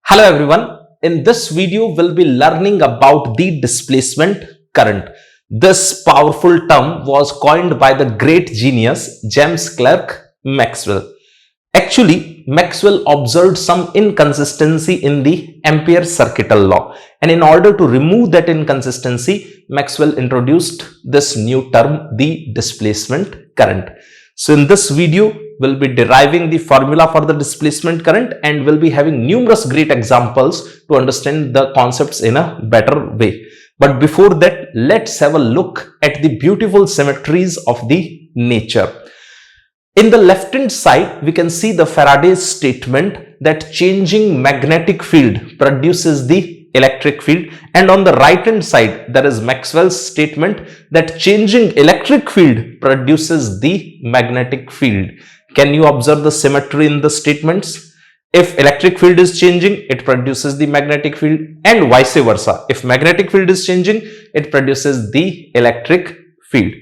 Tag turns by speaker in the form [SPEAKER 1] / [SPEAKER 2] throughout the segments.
[SPEAKER 1] Hello everyone, in this video we'll be learning about the displacement current. This powerful term was coined by the great genius James Clerk Maxwell. Actually, Maxwell observed some inconsistency in the Ampere circuital law, and in order to remove that inconsistency, Maxwell introduced this new term, the displacement current. So in this video, we'll be deriving the formula for the displacement current and we'll be having numerous great examples to understand the concepts in a better way. But before that, let's have a look at the beautiful symmetries of the nature. In the left hand side, we can see the Faraday's statement that changing magnetic field produces the electric field, and on the right hand side there is Maxwell's statement that changing electric field produces the magnetic field. Can you observe the symmetry in the statements? If electric field is changing, it produces the magnetic field, and vice versa. If magnetic field is changing, it produces the electric field.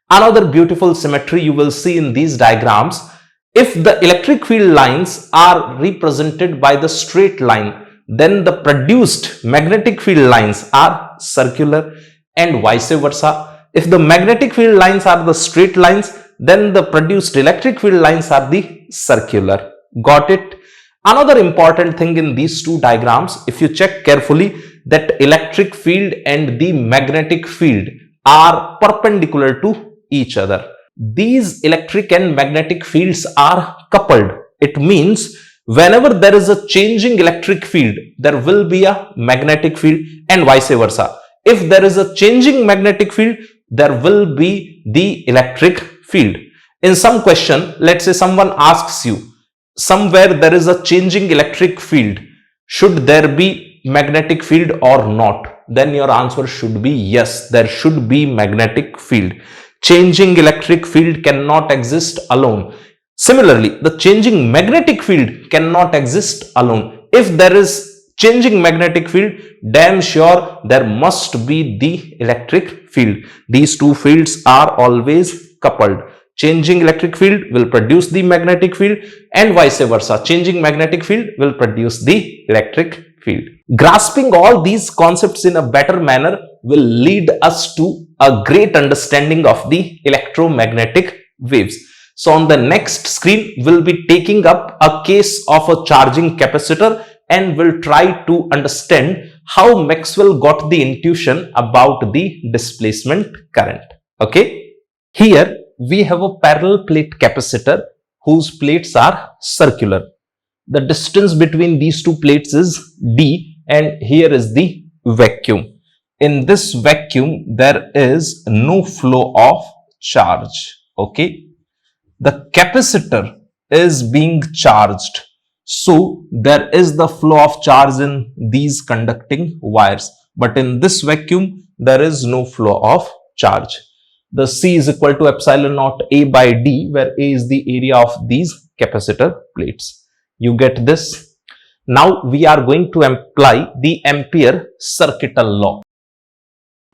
[SPEAKER 1] Another beautiful symmetry you will see in these diagrams. If the electric field lines are represented by the straight line, then the produced magnetic field lines are circular, and vice versa. If the magnetic field lines are the straight lines, then the produced electric field lines are the circular. Got it? Another important thing in these two diagrams, if you check carefully, that electric field and the magnetic field are perpendicular to each other. These electric and magnetic fields are coupled. It means whenever there is a changing electric field, there will be a magnetic field, and vice versa. If there is a changing magnetic field, there will be the electric field. In some question, let's say someone asks you, somewhere there is a changing electric field, should there be magnetic field or not? Then your answer should be yes, there should be magnetic field. Changing electric field cannot exist alone. Similarly, the changing magnetic field cannot exist alone. If there is changing magnetic field, damn sure there must be the electric field. These two fields are always coupled. Changing electric field will produce the magnetic field, and vice versa. Changing magnetic field will produce the electric field. Grasping all these concepts in a better manner will lead us to a great understanding of the electromagnetic waves. So on the next screen, we'll be taking up a case of a charging capacitor and we'll try to understand how Maxwell got the intuition about the displacement current. Okay. Here we have a parallel plate capacitor whose plates are circular. The distance between these two plates is D, and here is the vacuum. In this vacuum, there is no flow of charge. Okay. The capacitor is being charged, so there is the flow of charge in these conducting wires, but in this vacuum there is no flow of charge. The C is equal to epsilon naught A by D, where A is the area of these capacitor plates. You get this? Now we are going to apply the Ampere circuital law.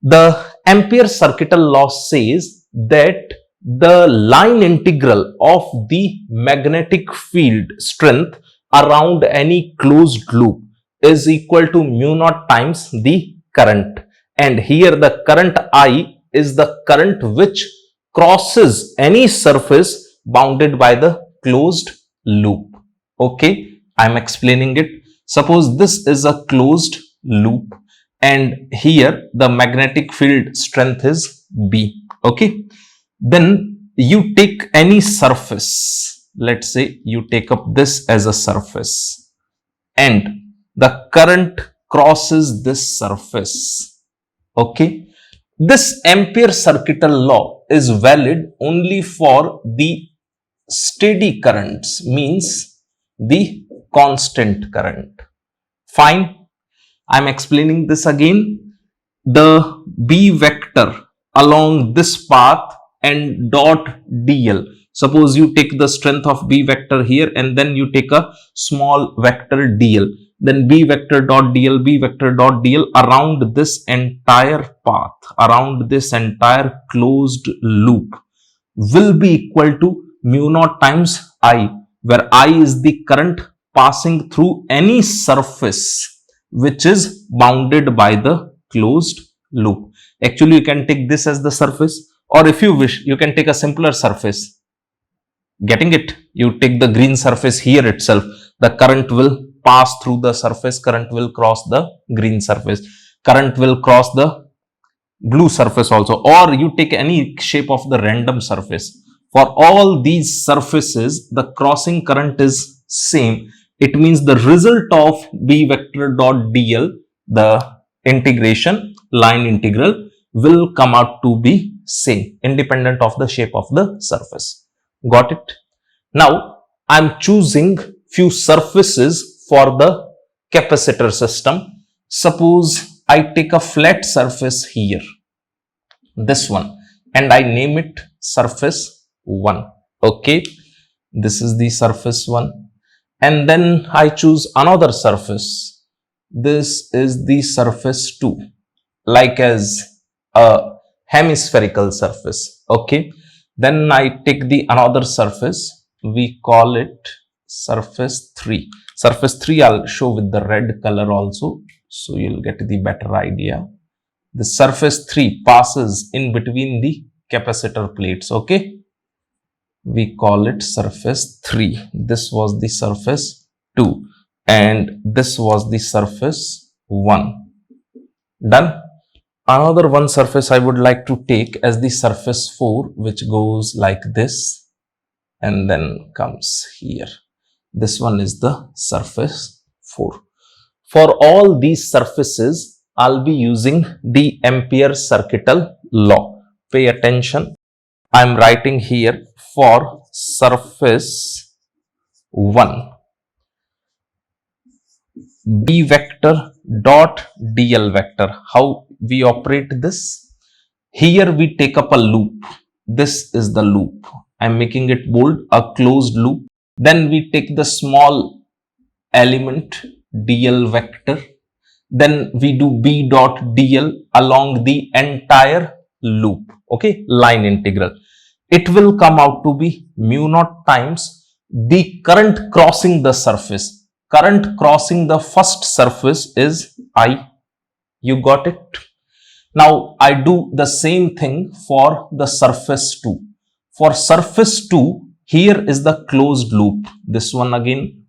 [SPEAKER 1] The Ampere circuital law says that the line integral of the magnetic field strength around any closed loop is equal to mu naught times the current, and here the current I is the current which crosses any surface bounded by the closed loop. Okay, I am explaining it. Suppose this is a closed loop and here the magnetic field strength is B. Okay. Then you take any surface, let's say you take up this as a surface and the current crosses this surface. Okay. This Ampere circuital law is valid only for the steady currents, means the constant current. Fine. I am explaining this again. The B vector along this path and dot dl. Suppose you take the strength of B vector here and then you take a small vector dl. Then B vector dot dl around this entire path, around this entire closed loop will be equal to mu naught times I, where I is the current passing through any surface which is bounded by the closed loop. Actually, you can take this as the surface, or if you wish, you can take a simpler surface. Getting it? You take the green surface here itself. The current will pass through the surface. Current will cross the green surface. Current will cross the blue surface also. Or you take any shape of the random surface. For all these surfaces, the crossing current is same. It means the result of B vector dot dl, the integration, line integral, will come out to be same, independent of the shape of the surface. Got it? Now, I am choosing few surfaces for the capacitor system. Suppose I take a flat surface here, this one, and I name it surface 1. Okay, this is the surface 1. And then I choose another surface. This is the surface 2, like as a hemispherical surface. Okay, then I take the another surface. We call it surface 3. Surface 3 I'll show with the red color also, so you'll get the better idea. The surface 3 passes in between the capacitor plates. Okay, we call it surface 3. This was the surface 2 and this was the surface 1. Done. Another one surface I would like to take as the surface 4, which goes like this and then comes here. This one is the surface 4. For all these surfaces, I'll be using the Ampere circuital law. Pay attention. I'm writing here for surface 1, B vector dot dl vector. How we operate this? Here we take up a loop. This is the loop. I'm making it bold, a closed loop. Then we take the small element dl vector. Then we do B dot dl along the entire loop. Okay, line integral. It will come out to be mu naught times the current crossing the surface. Current crossing the first surface is I. You got it? Now I do the same thing for the surface 2. For surface 2, here is the closed loop. This one again.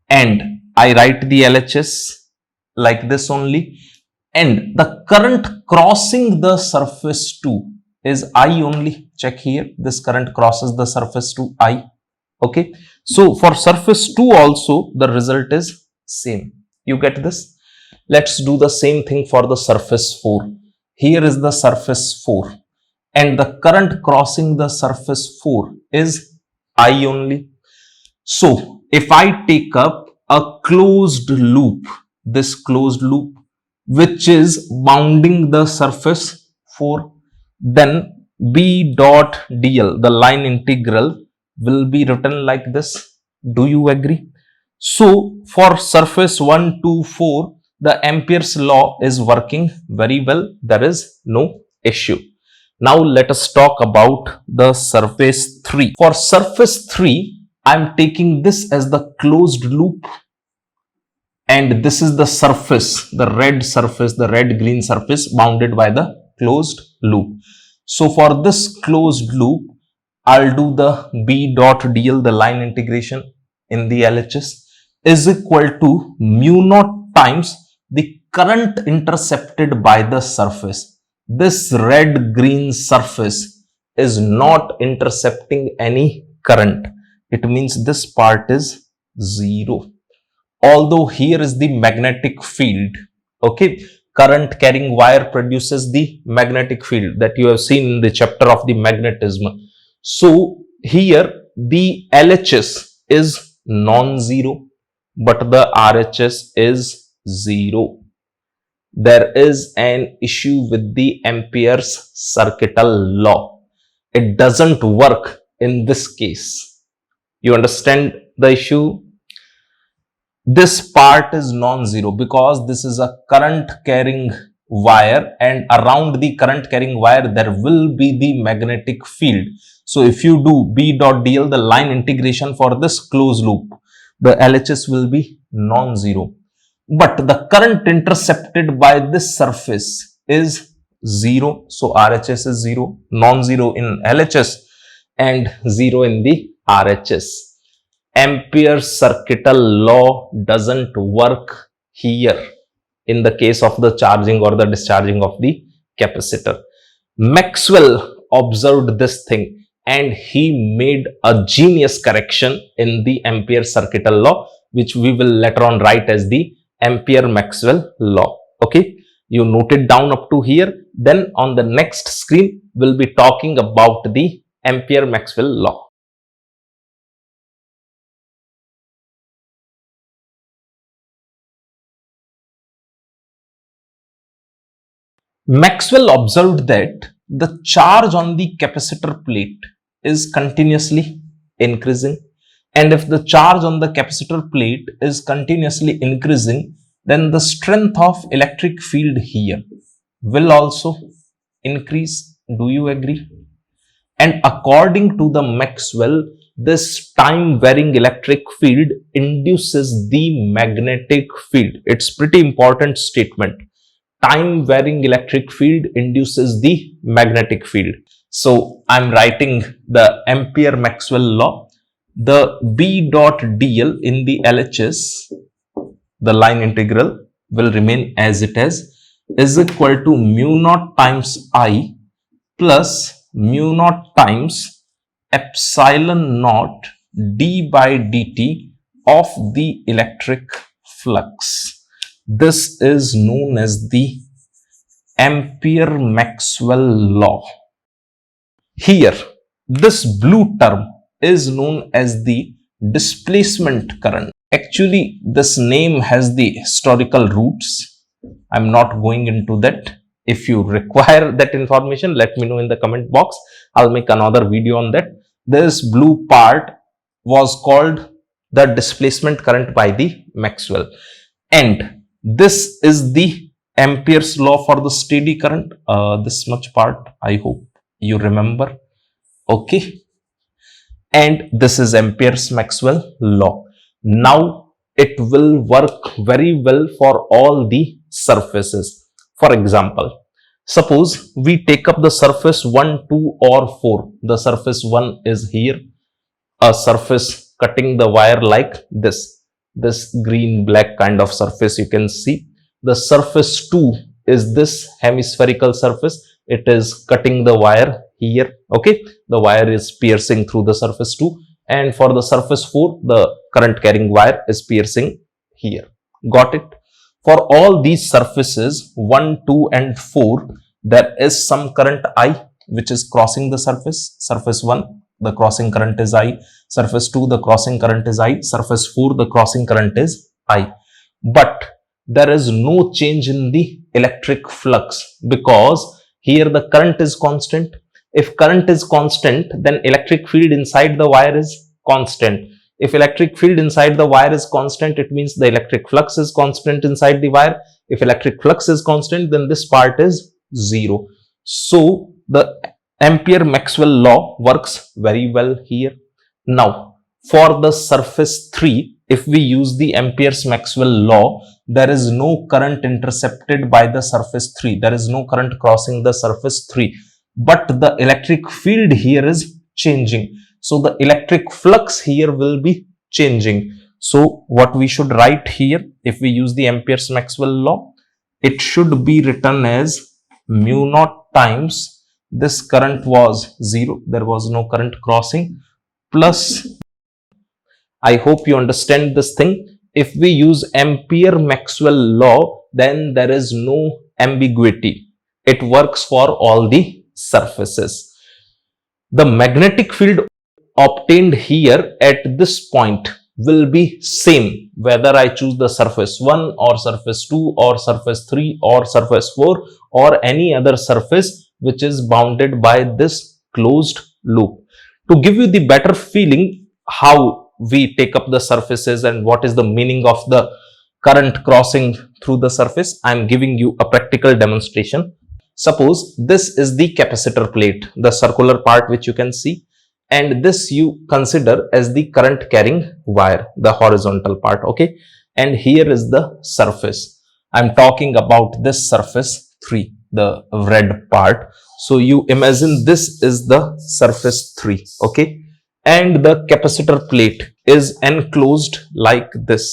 [SPEAKER 1] And I write the LHS like this only. And the current crossing the surface 2 is I only. Check here. This current crosses the surface to I. Okay. So for surface 2 also the result is same. You get this? Let's do the same thing for the surface 4. Here is the surface 4 and the current crossing the surface 4 is I only. So if I take up a closed loop, this closed loop which is bounding the surface 4, then B dot dl, the line integral, will be written like this. Do you agree? So for surface 1, 2, 4, the Ampere's law is working very well. There is no issue. Now let us talk about the surface 3. For surface 3, I am taking this as the closed loop. And this is the surface, the red surface, the red-green surface bounded by the closed loop. So for this closed loop, I'll do the B dot dl, the line integration in the LHS, is equal to mu naught times the current intercepted by the surface. This red-green surface is not intercepting any current. It means this part is 0. Although here is the magnetic field. Okay, current carrying wire produces the magnetic field that you have seen in the chapter of the magnetism. So here the LHS is non-zero, but the RHS is 0. There is an issue with the Ampere's circuital law. It doesn't work in this case. You understand the issue? This part is non-zero because this is a current carrying wire, and around the current carrying wire there will be the magnetic field. So if you do B dot dl, the line integration for this closed loop, the LHS will be non-zero. But the current intercepted by this surface is 0. So RHS is 0, non-zero in LHS and 0 in the RHS. Ampere's circuital law doesn't work here in the case of the charging or the discharging of the capacitor. Maxwell observed this thing and he made a genius correction in the Ampere's circuital law, which we will later on write as the Ampere-Maxwell law. Okay, you note it down up to here. Then on the next screen, we'll be talking about the Ampere-Maxwell law. Maxwell observed that the charge on the capacitor plate is continuously increasing, and if the charge on the capacitor plate is continuously increasing, then the strength of electric field here will also increase. Do you agree? And according to the Maxwell, this time varying electric field induces the magnetic field. It's pretty important statement. Time varying electric field induces the magnetic field. So I'm writing the Ampere-Maxwell law. The B dot dl in the LHS, the line integral, will remain as it is equal to mu naught times I plus mu naught times epsilon naught d by dt of the electric flux. This is known as the Ampere-Maxwell law. Here, this blue term is known as the displacement current. Actually, this name has the historical roots. I'm not going into that. If you require that information, let me know in the comment box. I'll make another video on that. This blue part was called the displacement current by the Maxwell. And this is the Ampere's law for the steady current. This much part, I hope you remember. Okay. And this is Ampere's Maxwell law. Now, it will work very well for all the surfaces. For example, suppose we take up the surface 1, 2 or 4. The surface 1 is here. A surface cutting the wire like this green black kind of surface you can see. The surface 2 is this hemispherical surface. It is cutting the wire here. Okay, the wire is piercing through the surface 2, and for the surface 4 the current carrying wire is piercing here. Got it? For all these surfaces 1, 2 and 4, there is some current I which is crossing the surface. Surface 1, the crossing current is I. Surface 2, the crossing current is I. Surface 4, the crossing current is I. But there is no change in the electric flux because here the current is constant. If current is constant, then electric field inside the wire is constant. If electric field inside the wire is constant, it means the electric flux is constant inside the wire. If electric flux is constant, then this part is 0. So the Ampere-Maxwell law works very well here. Now, for the surface 3, if we use the Ampere's-Maxwell law, there is no current intercepted by the surface 3. There is no current crossing the surface 3. But the electric field here is changing. So the electric flux here will be changing. So what we should write here, if we use the Ampere's-Maxwell law, it should be written as mu naught times this current was 0. There was no current crossing, plus, I hope you understand this thing. If we use Ampere-Maxwell law, then there is no ambiguity. It works for all the surfaces. The magnetic field obtained here at this point will be same whether I choose the surface 1 or surface 2 or surface 3 or surface 4 or any other surface which is bounded by this closed loop. To give you the better feeling how we take up the surfaces and what is the meaning of the current crossing through the surface, I am giving you a practical demonstration. Suppose this is the capacitor plate, the circular part which you can see, and this you consider as the current carrying wire, the horizontal part. Okay, and here is the surface. I'm talking about this surface 3, the red part. So you imagine this is the surface 3. Okay, and the capacitor plate is enclosed like this.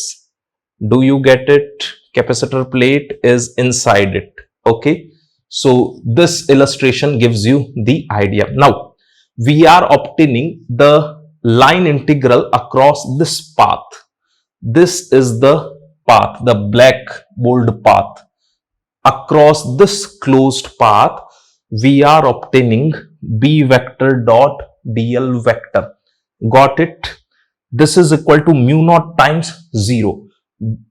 [SPEAKER 1] Do you get it? Capacitor plate is inside it. Okay, so this illustration gives you the idea. Now we are obtaining the line integral across this path. This is the path, the black bold path. Across this closed path, we are obtaining B vector dot dl vector. Got it? This is equal to mu naught times 0.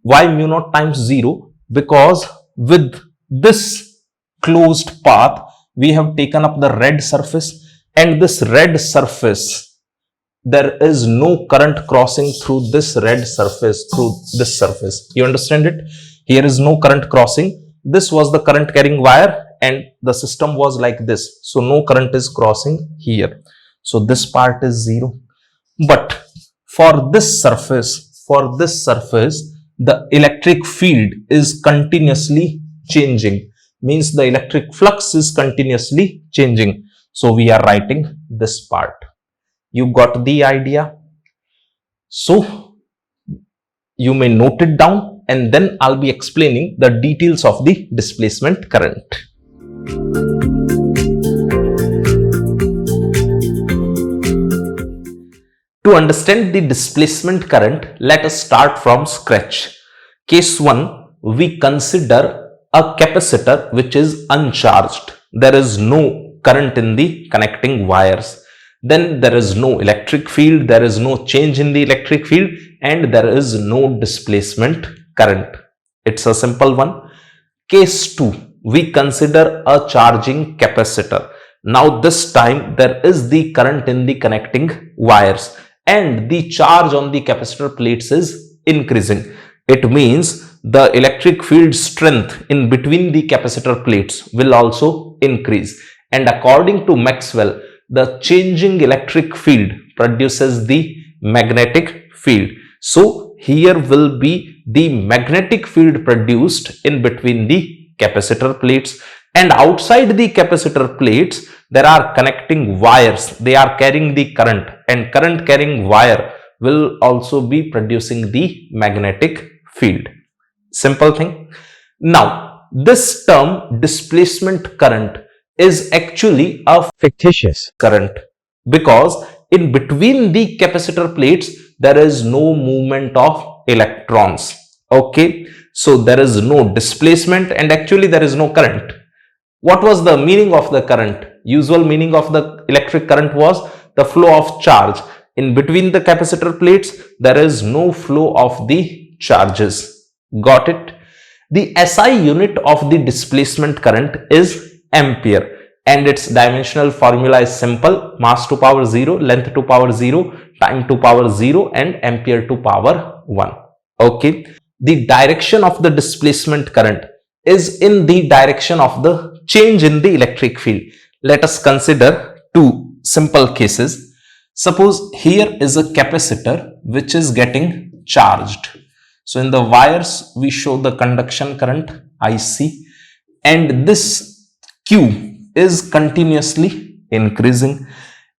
[SPEAKER 1] Why mu naught times 0? Because with this closed path, we have taken up the red surface, and this red surface, there is no current crossing through this red surface, through this surface. You understand it? Here is no current crossing. This was the current carrying wire and the system was like this. So no current is crossing here. So this part is 0. But for this surface, the electric field is continuously changing. Means the electric flux is continuously changing. So we are writing this part. You got the idea? So you may note it down, and then I'll be explaining the details of the displacement current. To understand the displacement current, let us start from scratch. Case 1, we consider a capacitor which is uncharged. There is no current in the connecting wires. Then there is no electric field, there is no change in the electric field, and there is no displacement current. It's a simple one. Case 2, we consider a charging capacitor. Now this time there is the current in the connecting wires and the charge on the capacitor plates is increasing. It means the electric field strength in between the capacitor plates will also increase. And according to Maxwell, the changing electric field produces the magnetic field. So here will be the magnetic field produced in between the capacitor plates, and outside the capacitor plates there are connecting wires. They are carrying the current, and current carrying wire will also be producing the magnetic field. Simple thing. Now this term displacement current is actually a fictitious current, because in between the capacitor plates there is no movement of electrons. Okay, so there is no displacement and actually there is no current. What was the meaning of the current? Usual meaning of the electric current was the flow of charge. In between the capacitor plates there is no flow of the charges. Got it? The SI unit of the displacement current is ampere, and its dimensional formula is simple: mass to power 0, length to power 0, time to power 0, and ampere to power 1. Okay, the direction of the displacement current is in the direction of the change in the electric field. Let us consider two simple cases. Suppose here is a capacitor which is getting charged. So in the wires we show the conduction current IC, and this Q is continuously increasing.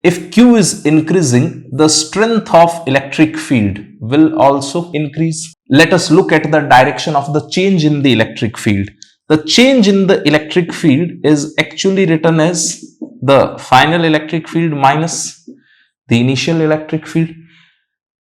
[SPEAKER 1] If Q is increasing, the strength of electric field will also increase. Let us look at the direction of the change in the electric field. The change in the electric field is actually written as the final electric field minus the initial electric field.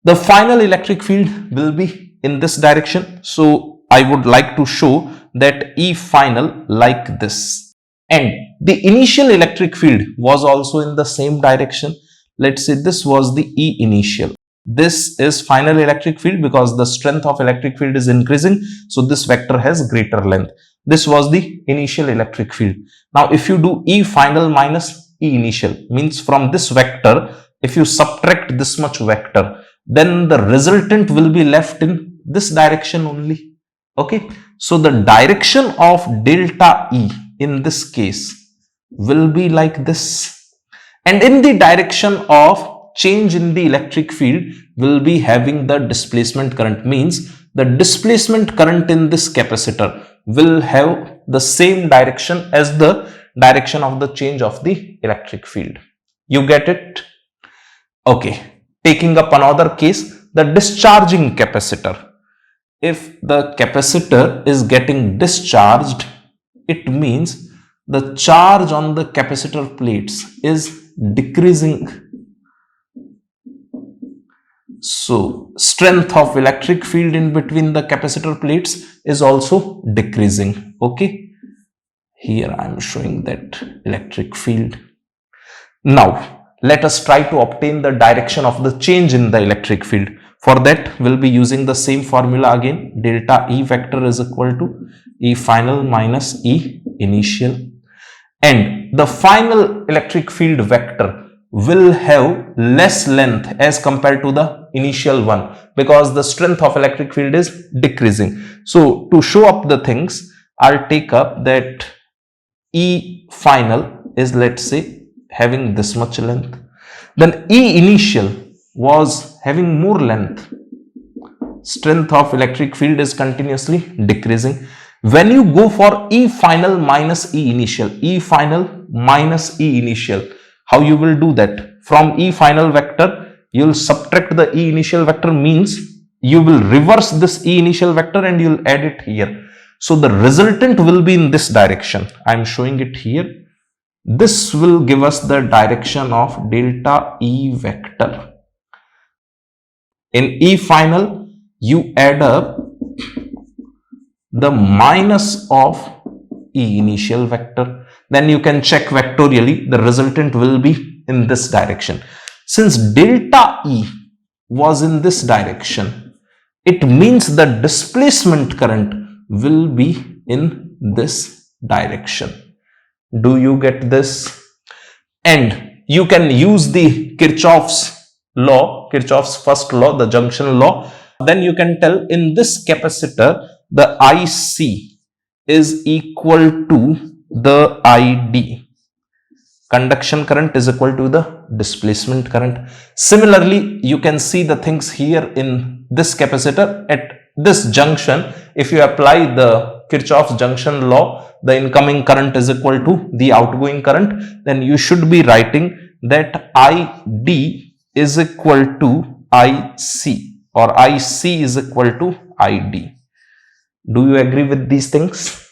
[SPEAKER 1] The final electric field will be in this direction. So I would like to show that E final like this. And the initial electric field was also in the same direction. Let's say this was the E initial. This is final electric field because the strength of electric field is increasing. So this vector has greater length. This was the initial electric field. Now if you do E final minus E initial, means from this vector, if you subtract this much vector, then the resultant will be left in this direction only. Okay, so the direction of delta E in this case will be like this, and in the direction of change in the electric field will be having the displacement current, means the displacement current in this capacitor will have the same direction as the direction of the change of the electric field. You get it? Okay. Taking up another case, the discharging capacitor. If the capacitor is getting discharged, it means the charge on the capacitor plates is decreasing. So, strength of electric field in between the capacitor plates is also decreasing. Okay. Here I am showing that electric field. Now, let us try to obtain the direction of the change in the electric field. For that, we'll be using the same formula again. Delta E vector is equal to E final minus E initial. And the final electric field vector will have less length as compared to the initial one, because the strength of electric field is decreasing. So, to show up the things, I'll take up that E final is, let's say, having this much length. Then E initial was having more length. Strength of electric field is continuously decreasing. When you go for E final minus E initial, E final minus E initial, how you will do that? From E final vector, you will subtract the E initial vector, means you will reverse this E initial vector and you will add it here. So the resultant will be in this direction. I am showing it here. This will give us the direction of delta E vector. In E final, you add up the minus of E initial vector. Then you can check vectorially, the resultant will be in this direction. Since delta E was in this direction, it means the displacement current will be in this direction. Do you get this? And you can use the Kirchhoff's law, Kirchhoff's first law, the junction law. Then you can tell in this capacitor, the IC is equal to the ID. Conduction current is equal to the displacement current. Similarly, you can see the things here in this capacitor. At this junction, if you apply the Kirchhoff's junction law, the incoming current is equal to the outgoing current. Then you should be writing that ID is equal to IC, or IC is equal to ID. Do you agree with these things?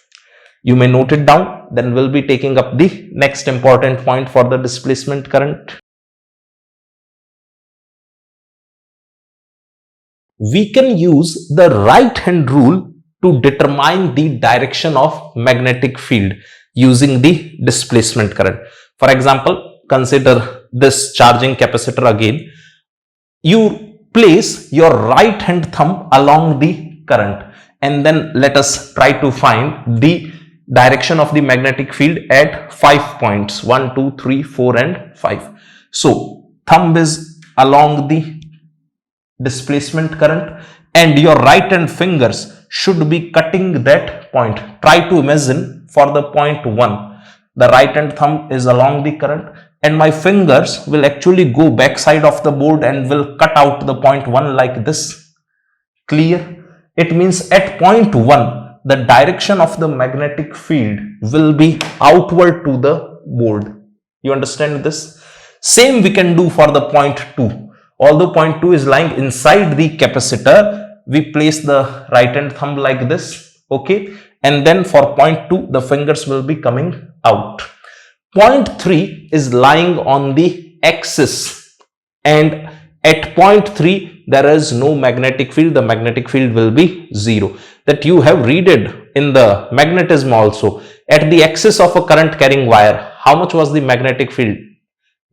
[SPEAKER 1] You may note it down. Then we'll be taking up the next important point for the displacement current. We can use the right hand rule to determine the direction of magnetic field using the displacement current. For example, consider this charging capacitor again. You place your right hand thumb along the current, and then let us try to find the direction of the magnetic field at 5 points, 1, 2, 3, 4 and 5. So thumb is along the displacement current and your right hand fingers should be cutting that point. Try to imagine for the point 1, the right hand thumb is along the current and my fingers will actually go back side of the board and will cut out the point 1 like this. Clear? It means at point 1, the direction of the magnetic field will be outward to the board. You understand this? Same we can do for the point 2. Although point 2 is lying inside the capacitor, we place the right hand thumb like this, okay? And then for point 2, the fingers will be coming out. Point 3 is lying on the axis, and at point 3, there is no magnetic field. The magnetic field will be 0. That you have read it in the magnetism also. At the axis of a current carrying wire, how much was the magnetic field?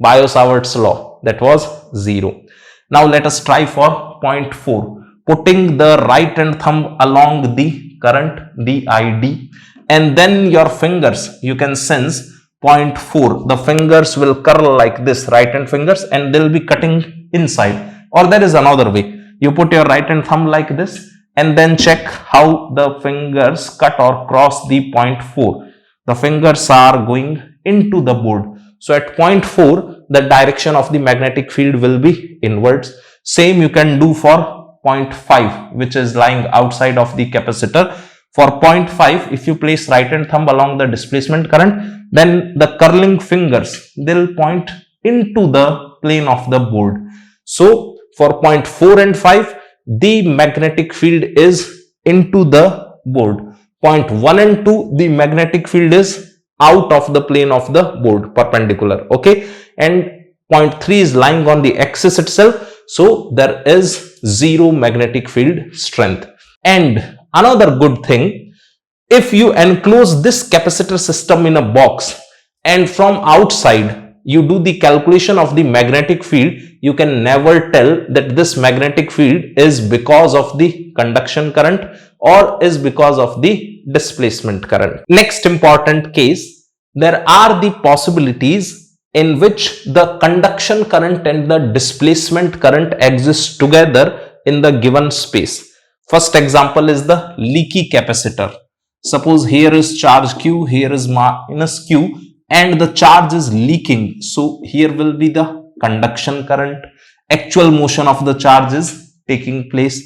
[SPEAKER 1] Biot-Savart's law, that was 0. Now let us try for point 4. Putting the right hand thumb along the current, the ID, and then your fingers, you can sense point 4. The fingers will curl like this, right hand fingers, and they will be cutting inside. Or there is another way. You put your right hand thumb like this and then check how the fingers cut or cross the point 4. The fingers are going into the board. So at point 4, the direction of the magnetic field will be inwards. Same you can do for point 5, which is lying outside of the capacitor. For point 5, if you place right hand thumb along the displacement current, then the curling fingers, they'll point into the plane of the board. So for point 4 and 5, the magnetic field is into the board. Point 1 and 2, the magnetic field is out of the plane of the board, perpendicular. Okay, and point 3 is lying on the axis itself, so there is zero magnetic field strength. And another good thing, if you enclose this capacitor system in a box and from outside you do the calculation of the magnetic field, you can never tell that this magnetic field is because of the conduction current or is because of the displacement current. Next important case, there are the possibilities in which the conduction current and the displacement current exist together in the given space. First example is the leaky capacitor. Suppose here is charge Q, here is minus Q, and the charge is leaking. So here will be the conduction current. Actual motion of the charge is taking place.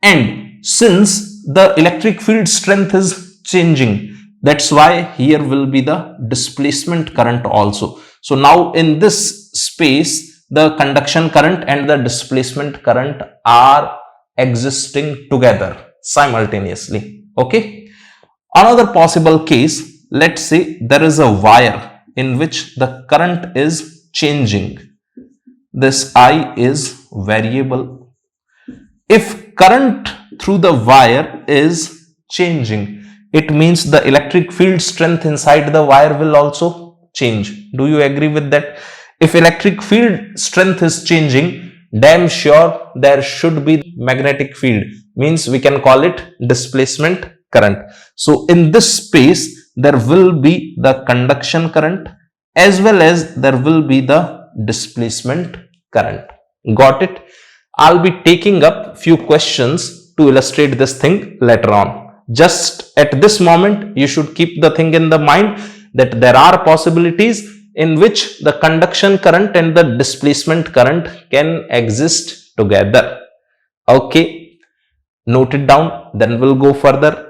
[SPEAKER 1] And since the electric field strength is changing, that's why here will be the displacement current also. So now in this space, the conduction current and the displacement current are existing together simultaneously. Okay. Another possible case, let's say there is a wire in which the current is changing. This I is variable. If current through the wire is changing, it means the electric field strength inside the wire will also change. Do you agree with that? If electric field strength is changing, damn sure there should be magnetic field, means we can call it displacement current. So in this space, there will be the conduction current as well as there will be the displacement current. Got it? I'll be taking up few questions to illustrate this thing later on. Just at this moment, you should keep the thing in the mind that there are possibilities in which the conduction current and the displacement current can exist together. Okay, note it down, then we'll go further.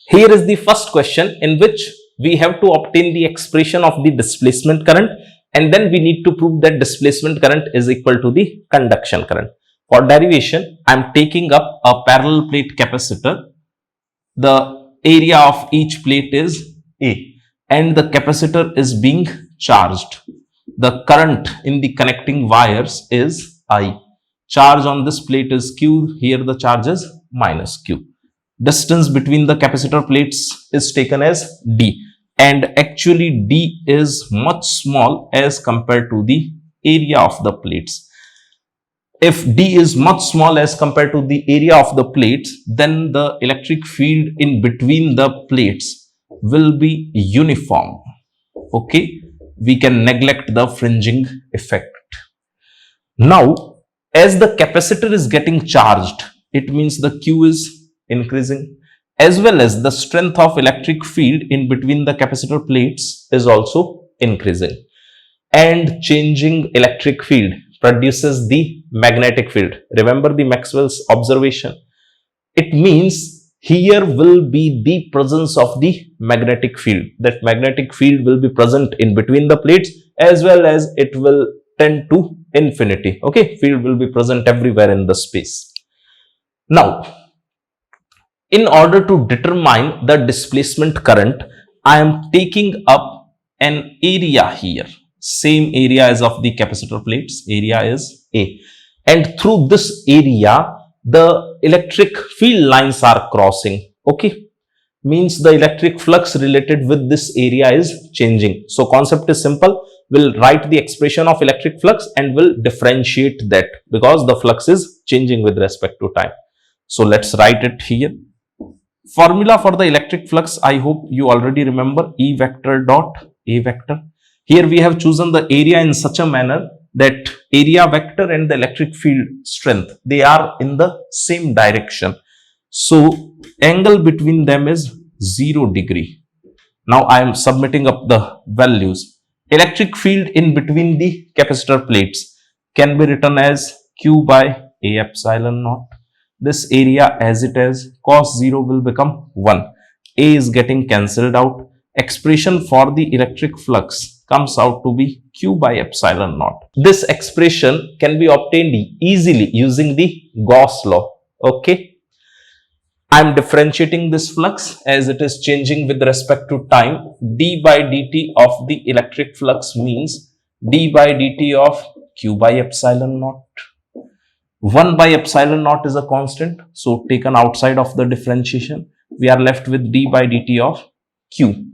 [SPEAKER 1] Here is the first question in which we have to obtain the expression of the displacement current, and then we need to prove that displacement current is equal to the conduction current. For derivation, I am taking up a parallel plate capacitor. The area of each plate is A and the capacitor is being charged. The current in the connecting wires is I. Charge on this plate is Q, here the charge is minus Q. Distance between the capacitor plates is taken as D, and actually D is much small as compared to the area of the plates. If D is much small as compared to the area of the plates, then the electric field in between the plates will be uniform. Okay, we can neglect the fringing effect. Now, as the capacitor is getting charged, it means the Q is increasing, as well as the strength of electric field in between the capacitor plates is also increasing, and changing electric field produces the magnetic field. Remember the Maxwell's observation. It means here will be the presence of the magnetic field. That magnetic field will be present in between the plates as well as it will tend to infinity. Okay, field will be present everywhere in the space. Now, in order to determine the displacement current, I am taking up an area here. Same area as of the capacitor plates. Area is A. And through this area, the electric field lines are crossing. Okay. Means the electric flux related with this area is changing. So concept is simple. We'll write the expression of electric flux and we'll differentiate that because the flux is changing with respect to time. So let's write it here. Formula for the electric flux, I hope you already remember, E vector dot A vector. Here we have chosen the area in such a manner that area vector and the electric field strength, they are in the same direction. So angle between them is 0 degree. Now I am submitting up the values. Electric field in between the capacitor plates can be written as Q by A epsilon naught. This area as it is, cos 0 will become 1. A is getting cancelled out. Expression for the electric flux comes out to be Q by epsilon naught. This expression can be obtained easily using the Gauss law. Okay. I am differentiating this flux as it is changing with respect to time. D by dt of the electric flux means d by dt of Q by epsilon naught. 1 by epsilon naught is a constant, so taken outside of the differentiation, we are left with d by dt of Q.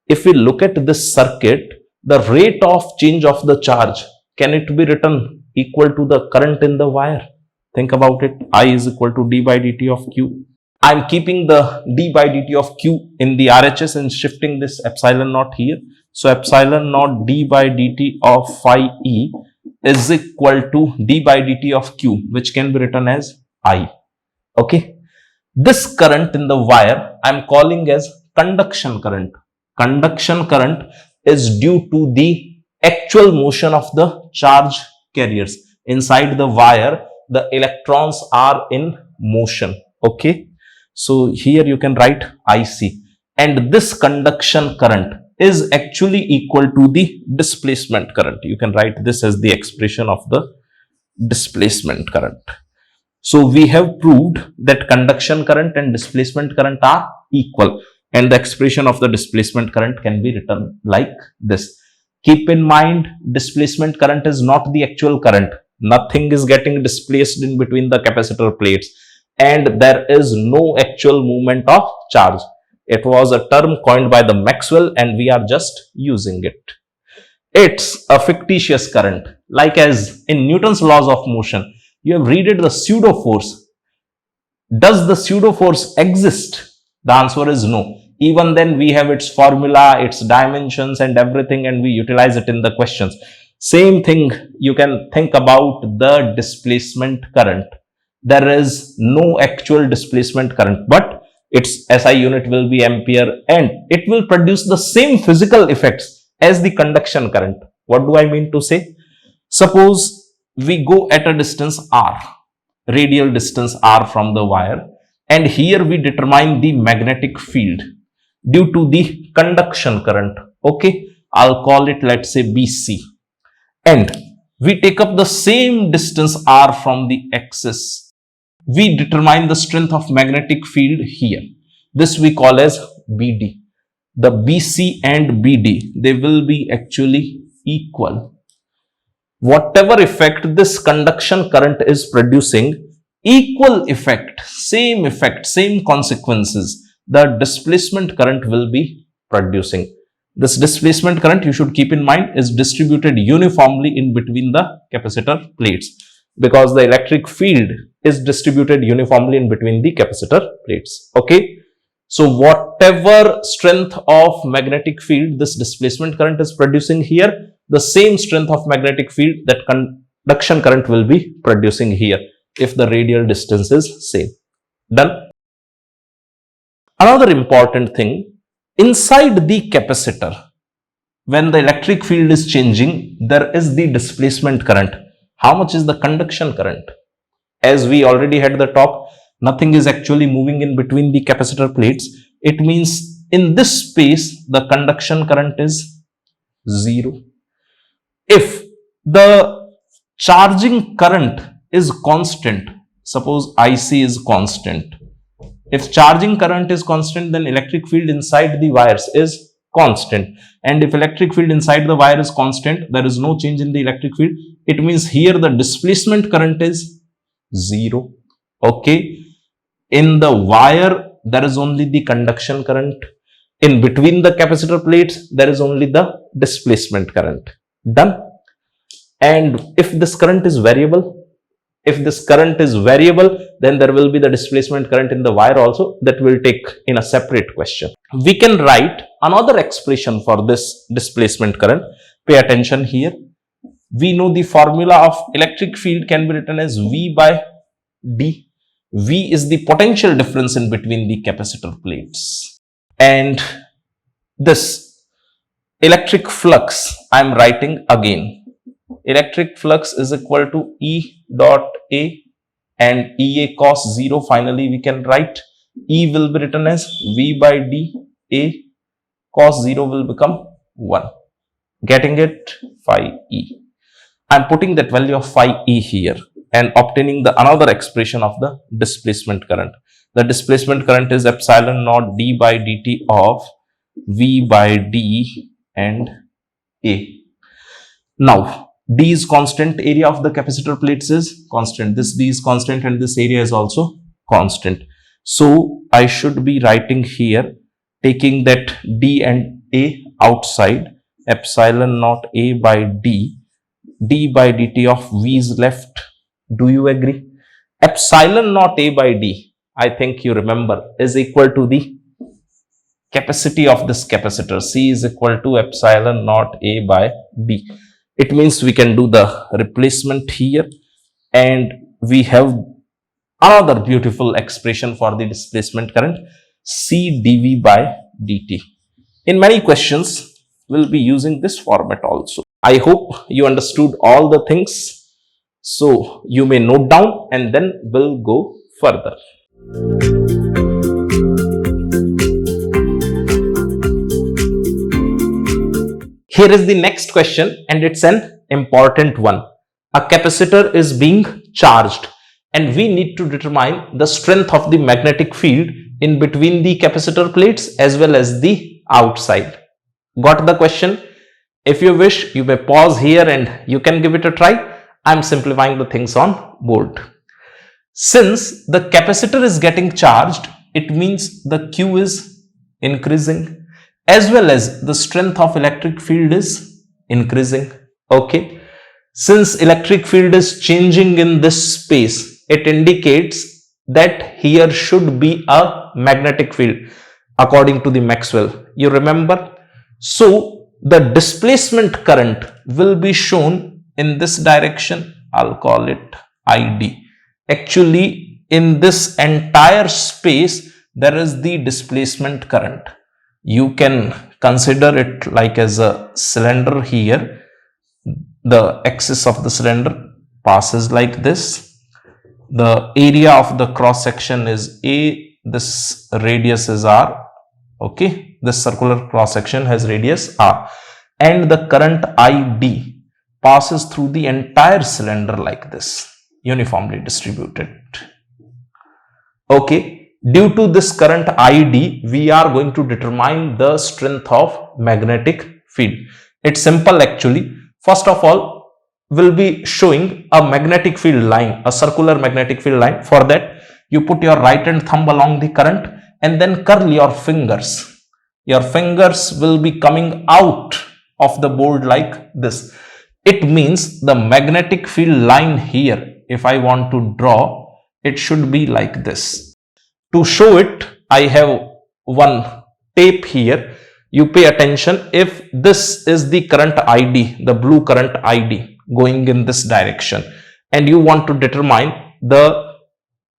[SPEAKER 1] If we look at this circuit, the rate of change of the charge, can it be written equal to the current in the wire? Think about it. I is equal to d by dt of Q. I am keeping the d by dt of Q in the RHS and shifting this epsilon naught here. So epsilon naught d by dt of phi E is equal to d by dt of Q, which can be written as I. Okay. This current in the wire I am calling as conduction current. Conduction current is due to the actual motion of the charge carriers. Inside the wire, the electrons are in motion. Okay. So here you can write IC, and this conduction current is actually equal to the displacement current. You can write this as the expression of the displacement current. So we have proved that conduction current and displacement current are equal, and the expression of the displacement current can be written like this. Keep in mind, displacement current is not the actual current. Nothing is getting displaced in between the capacitor plates, and there is no actual movement of charge. It was a term coined by the Maxwell, and we are just using it. It's a fictitious current, like as in Newton's laws of motion. You have read it, the pseudo force. Does the pseudo force exist? The answer is no. Even then, we have its formula, its dimensions and everything, and we utilize it in the questions. Same thing you can think about the displacement current. There is no actual displacement current, but its SI unit will be ampere, and it will produce the same physical effects as the conduction current. What do I mean to say? Suppose we go at a distance r, radial distance r from the wire, and here we determine the magnetic field due to the conduction current. Okay, I'll call it, let's say, BC, and we take up the same distance r from the axis. We determine the strength of magnetic field here. This we call as BD. The BC and BD, they will be actually equal. Whatever effect this conduction current is producing, equal effect, same consequences, the displacement current will be producing. This displacement current, you should keep in mind, is distributed uniformly in between the capacitor plates, because the electric field is distributed uniformly in between the capacitor plates. Okay. So whatever strength of magnetic field this displacement current is producing here, the same strength of magnetic field that conduction current will be producing here if the radial distance is same. Done. Another important thing, inside the capacitor, when the electric field is changing, there is the displacement current. How much is the conduction current? As we already had the talk, nothing is actually moving in between the capacitor plates. It means in this space, the conduction current is 0. If the charging current is constant, suppose IC is constant. If charging current is constant, then electric field inside the wires is constant. And if electric field inside the wire is constant, there is no change in the electric field. It means here the displacement current is 0. Okay. In the wire, there is only the conduction current. In between the capacitor plates, there is only the displacement current. Done. And if this current is variable, then there will be the displacement current in the wire also, that will take in a separate question. We can write another expression for this displacement current. Pay attention here. We know the formula of electric field can be written as V by D. V is the potential difference in between the capacitor plates. And this electric flux I'm writing again. Electric flux is equal to E dot A and EA cos 0. Finally, we can write E will be written as V by D. A cos 0 will become 1. Getting it? Phi E. I'm putting that value of phi E here and obtaining the another expression of the displacement current. The displacement current is epsilon naught d by dt of V by D and A. Now, D is constant, area of the capacitor plates is constant. This D is constant and this area is also constant. So, I should be writing here, taking that D and A outside, epsilon naught A by D, d by dt of V is left. Do you agree? Epsilon naught A by D, I think you remember, is equal to the capacity of this capacitor. C is equal to epsilon naught A by D. It means we can do the replacement here and we have another beautiful expression for the displacement current, C dV by dt. In many questions, we'll be using this format also. I hope you understood all the things. So you may note down and then we'll go further. Here is the next question and it's an important one. A capacitor is being charged and we need to determine the strength of the magnetic field in between the capacitor plates as well as the outside. Got the question? If you wish, you may pause here and you can give it a try. I'm simplifying the things on board. Since the capacitor is getting charged, it means the Q is increasing as well as the strength of electric field is increasing. Okay. Since electric field is changing in this space, it indicates that here should be a magnetic field according to the Maxwell. You remember? So the displacement current will be shown in this direction. I'll call it ID. Actually, in this entire space, there is the displacement current. You can consider it like as a cylinder here. The axis of the cylinder passes like this. The area of the cross section is A. This radius is R. Okay, this circular cross section has radius R and the current ID passes through the entire cylinder like this, uniformly distributed. Okay, due to this current ID, we are going to determine the strength of magnetic field. It's simple actually. First of all, we'll be showing a magnetic field line, a circular magnetic field line. For that, you put your right hand thumb along the current and then curl your fingers. Your fingers will be coming out of the board like this. It means the magnetic field line here, if I want to draw, it should be like this. To show it, I have one tape here. You pay attention. If this is the current ID, the blue current ID going in this direction, and you want to determine the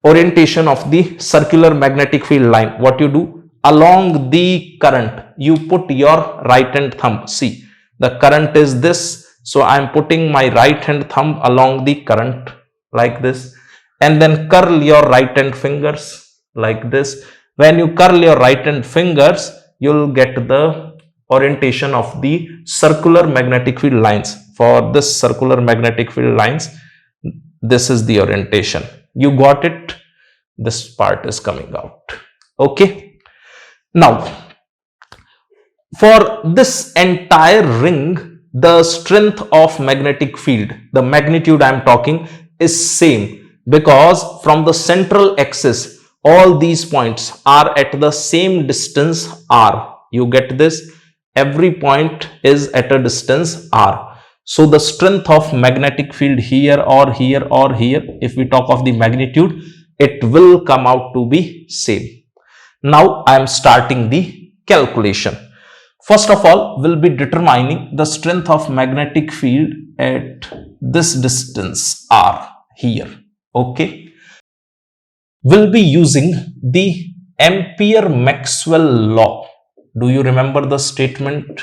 [SPEAKER 1] orientation of the circular magnetic field line, what you do? Along the current, you put your right hand thumb. See, the current is this. So I am putting my right hand thumb along the current like this and then curl your right hand fingers like this. When you curl your right hand fingers, you'll get the orientation of the circular magnetic field lines. For this circular magnetic field lines, this is the orientation. You got it? This part is coming out. Okay. Now, for this entire ring, the strength of magnetic field, the magnitude I am talking, is same because from the central axis, all these points are at the same distance R. You get this? Every point is at a distance R. So the strength of magnetic field here or here or here, if we talk of the magnitude, it will come out to be same. Now I am starting the calculation. First of all, we'll be determining the strength of magnetic field at this distance R here. Okay. We'll be using the Ampere-Maxwell law. Do you remember the statement?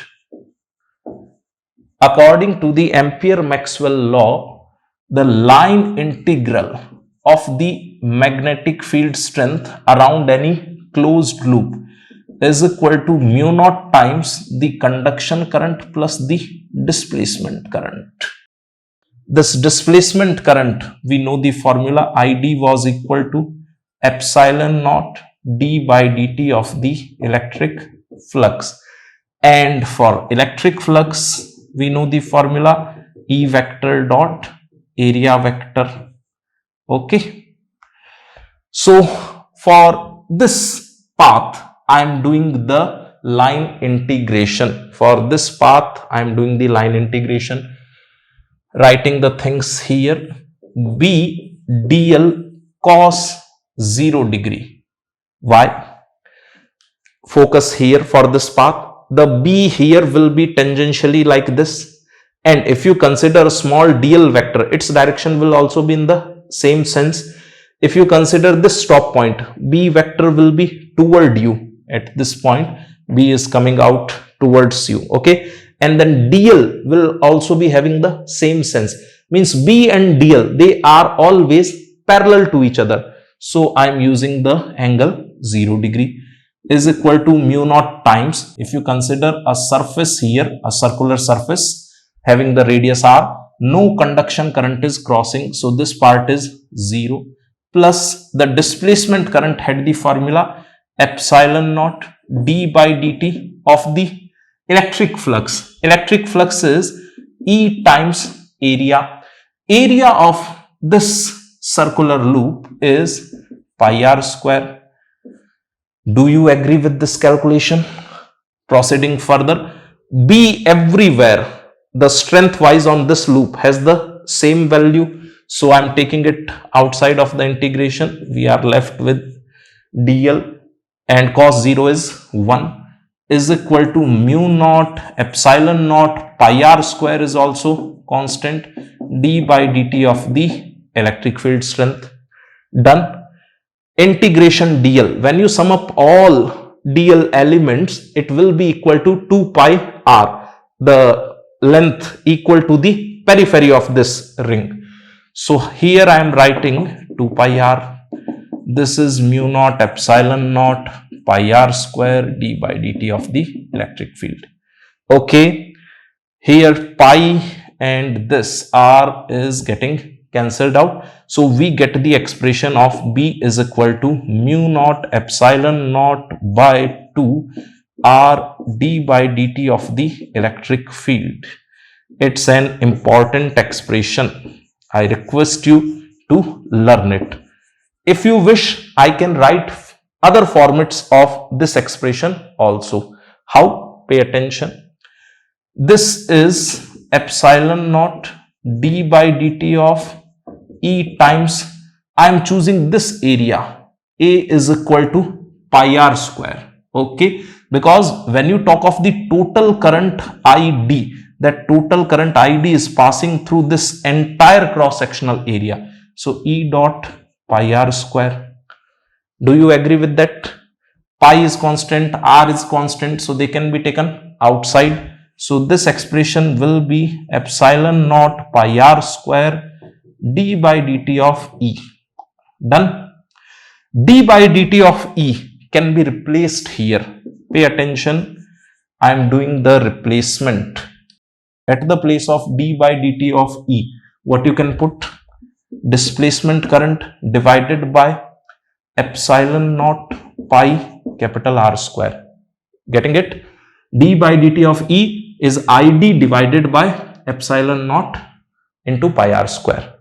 [SPEAKER 1] According to the Ampere-Maxwell law, the line integral of the magnetic field strength around any closed loop is equal to mu naught times the conduction current plus the displacement current. This displacement current, we know the formula, ID was equal to epsilon naught d by dt of the electric flux. And for electric flux, we know the formula E vector dot area vector. Okay. So for this path, I am doing the line integration. For this path, I am doing the line integration. Writing the things here. B dl cos 0 degree. Why? Focus here for this path. The B here will be tangentially like this, and if you consider a small dl vector, its direction will also be in the same sense. If you consider this stop point, B vector will be toward you at this point. B is coming out towards you, okay, and then dl will also be having the same sense, means B and dl, they are always parallel to each other. So I am using the angle 0 degree is equal to mu naught times, if you consider a surface here, a circular surface having the radius r, no conduction current is crossing, so this part is 0, plus the displacement current had the formula epsilon naught d by dt of the electric flux. Electric flux is E times area. Area of this circular loop is pi r square. Do you agree with this calculation? Proceeding further, B everywhere, the strength wise on this loop has the same value. So I am taking it outside of the integration. We are left with dl, and cos 0 is 1, is equal to mu naught epsilon naught pi r square is also constant, d by dt of the electric field strength. Done. Integration dl, when you sum up all dl elements, it will be equal to 2 pi r, the length equal to the periphery of this ring. So here I am writing 2 pi r, this is mu naught epsilon naught pi r square d by dt of the electric field. Okay, here pi and this r is getting cancelled out, so we get the expression of B is equal to mu naught epsilon naught by 2 r d by dt of the electric field. It's an important expression. I request you to learn it. If you wish, I can write other formats of this expression also. How? Pay attention. This is epsilon naught d by dt of E times, I am choosing this area, A is equal to pi r square, okay, because when you talk of the total current ID, that total current ID is passing through this entire cross-sectional area. So E dot pi r square. Do you agree with that? Pi is constant, R is constant, so they can be taken outside. So this expression will be epsilon naught pi r square d by dt of E. Done. D by dt of E can be replaced here. Pay attention. I am doing the replacement. At the place of d by dt of E, what you can put? Displacement current divided by epsilon naught pi capital R square. Getting it? D by dt of E is ID divided by epsilon naught into pi R square.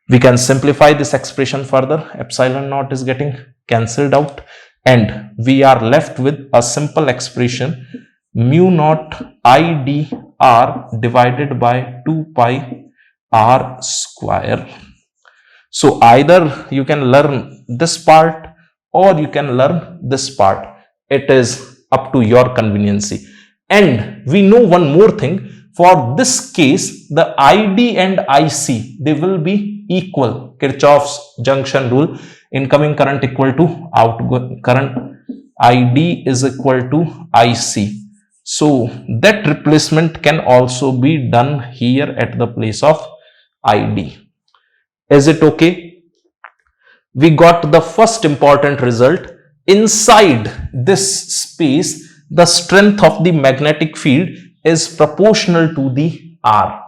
[SPEAKER 1] We can simplify this expression further. Epsilon naught is getting cancelled out, and we are left with a simple expression mu naught IdR divided by 2 pi R square. So either you can learn this part or you can learn this part. It is up to your conveniency. And we know one more thing. For this case, the ID and IC, they will be equal. Kirchhoff's junction rule, incoming current equal to outgoing current, ID is equal to IC. So that replacement can also be done here at the place of ID. Is it okay? We got the first important result. Inside this space, the strength of the magnetic field is proportional to the R.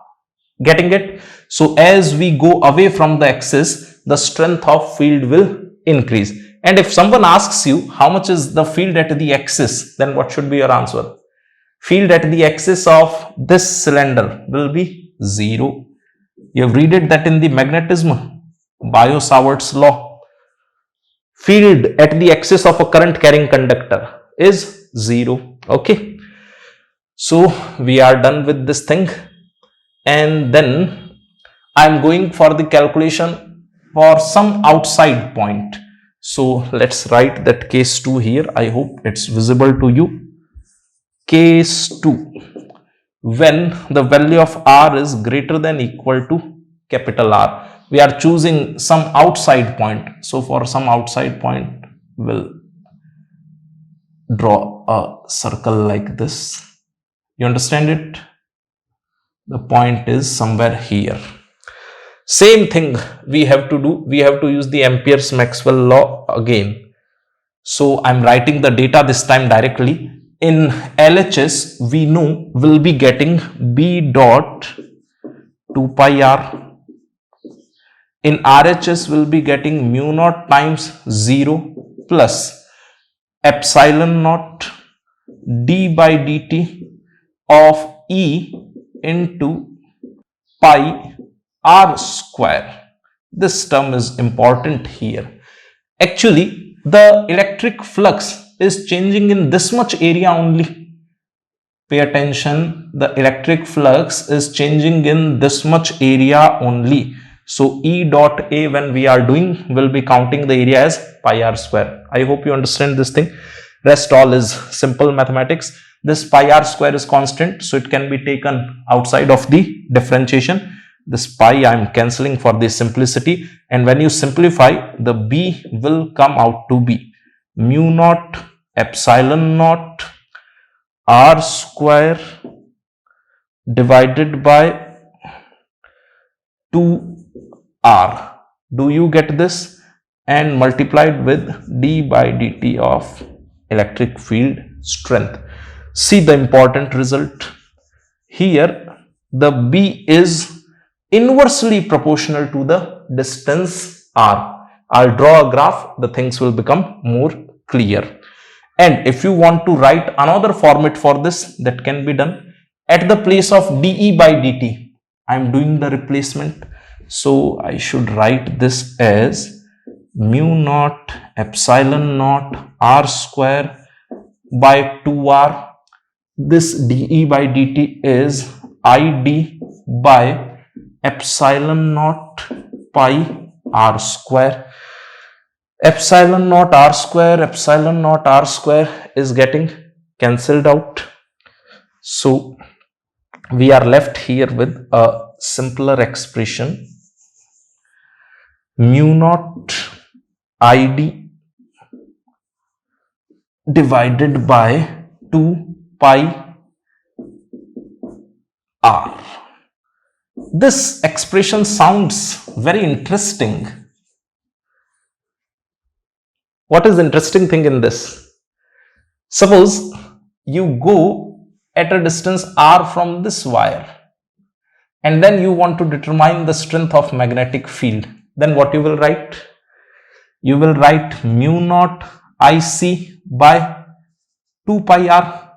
[SPEAKER 1] Getting it? So as we go away from the axis, the strength of field will increase. And if someone asks you how much is the field at the axis, then what should be your answer? Field at the axis of this cylinder will be 0. You have read it that in the magnetism, Biot-Savart's law. Field at the axis of a current carrying conductor is 0. Okay. So we are done with this thing. And then I am going for the calculation for some outside point. So let's write that case 2 here. I hope it's visible to you. Case 2. When the value of R is greater than equal to capital R. We are choosing some outside point. So for some outside point, we'll draw a circle like this. You understand it? The point is somewhere here. Same thing we have to do. We have to use the Ampere's Maxwell law again. So I'm writing the data this time directly. In LHS, we know we'll be getting B dot 2 pi R. In RHS, we'll be getting mu naught times 0 plus epsilon naught d by dt of E into pi R square. This term is important here. Actually, the electric flux is changing in this much area only. Pay attention, the electric flux is changing in this much area only. So E dot A, when we are doing, will be counting the area as pi R square. I hope you understand this thing. Rest all is simple mathematics. This pi R square is constant, so it can be taken outside of the differentiation. This pi I am cancelling for the simplicity, and when you simplify, the B will come out to be mu naught epsilon naught R square divided by 2R. Do you get this? And multiplied with d by dt of electric field strength. See the important result. Here the B is inversely proportional to the distance R. I'll draw a graph, the things will become more clear. And if you want to write another format for this, that can be done. At the place of dE by dt, I am doing the replacement. So I should write this as mu naught epsilon naught R square by 2R. This dE by dt is id by epsilon naught pi R square. Epsilon naught R square is getting cancelled out. So we are left here with a simpler expression. Mu naught id divided by 2 pi R. This expression sounds very interesting. What is the interesting thing in this? Suppose you go at a distance R from this wire, and then you want to determine the strength of magnetic field. Then what you will write? You will write mu naught IC by 2 pi R.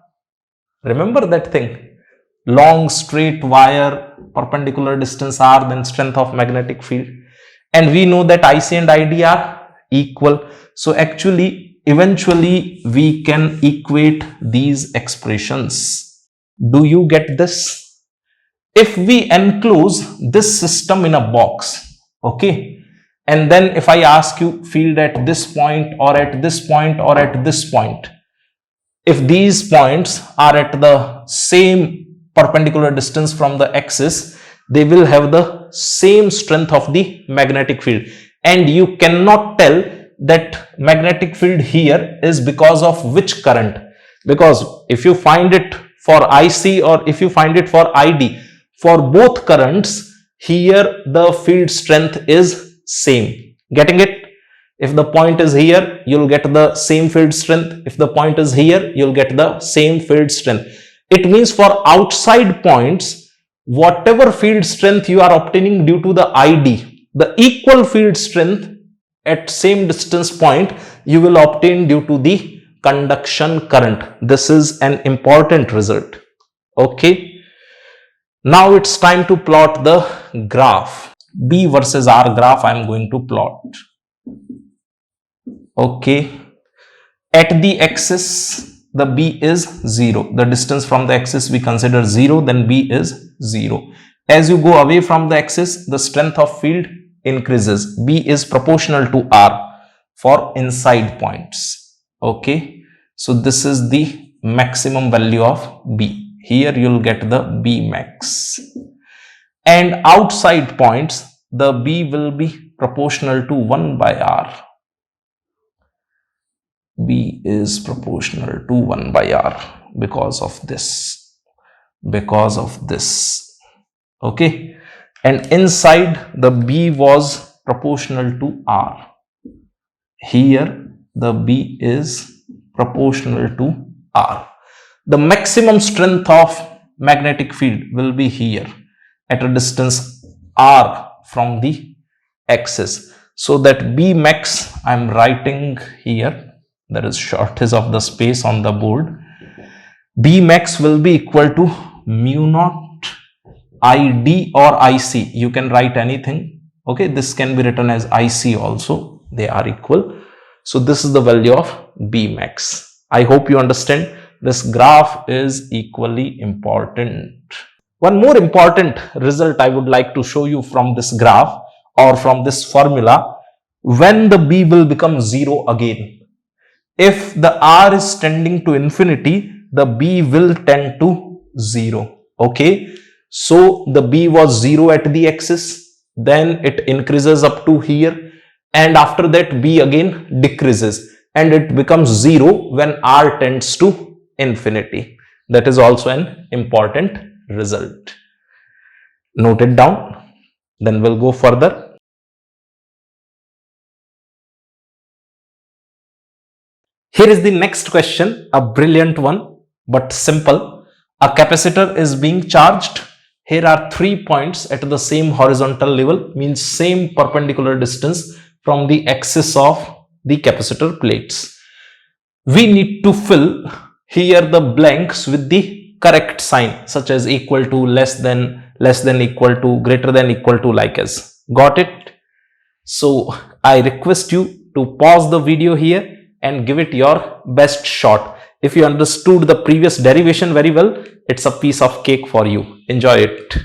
[SPEAKER 1] Remember that thing? Long straight wire, perpendicular distance R, then strength of magnetic field. And we know that IC and ID are equal. So actually, eventually we can equate these expressions. Do you get this? If we enclose this system in a box, okay, and then if I ask you field at this point or at this point or at this point, if these points are at the same perpendicular distance from the axis, they will have the same strength of the magnetic field, and you cannot tell that magnetic field here is because of which current? Because if you find it for IC or if you find it for ID, for both currents, here the field strength is same. Getting it? If the point is here, you'll get the same field strength. If the point is here, you'll get the same field strength. It means for outside points, whatever field strength you are obtaining due to the ID, the equal field strength at same distance point, you will obtain due to the conduction current. This is an important result. Okay. Now it's time to plot the graph. B versus R graph I am going to plot. Okay. At the axis, the B is 0. The distance from the axis we consider 0, then B is 0. As you go away from the axis, the strength of field increases. B is proportional to R for inside points. Okay. So this is the maximum value of B. Here you will get the B max. And outside points, the B will be proportional to 1 by R. B is proportional to 1 by R because of this. Because of this. Okay. And inside, the B was proportional to R. Here, the B is proportional to R. The maximum strength of magnetic field will be here at a distance R from the axis. So that B max I am writing here. There is shortage of the space on the board. B max will be equal to mu naught ID or IC. You can write anything. Okay, this can be written as IC also. They are equal. So this is the value of B max. I hope you understand. This graph is equally important. One more important result I would like to show you from this graph or from this formula, when the B will become 0 again. If the R is tending to infinity, the B will tend to 0. Okay. So the B was 0 at the axis, then it increases up to here, and after that B again decreases and it becomes 0 when R tends to infinity. That is also an important result. Note it down. Then we'll go further. Here is the next question, a brilliant one but simple. A capacitor is being charged. Here are 3 points at the same horizontal level, means same perpendicular distance from the axis of the capacitor plates. We need to fill here the blanks with the correct sign, such as equal to, less than equal to, greater than equal to, like as. Got it? So I request you to pause the video here and give it your best shot. If you understood the previous derivation very well, it's a piece of cake for you. Enjoy it.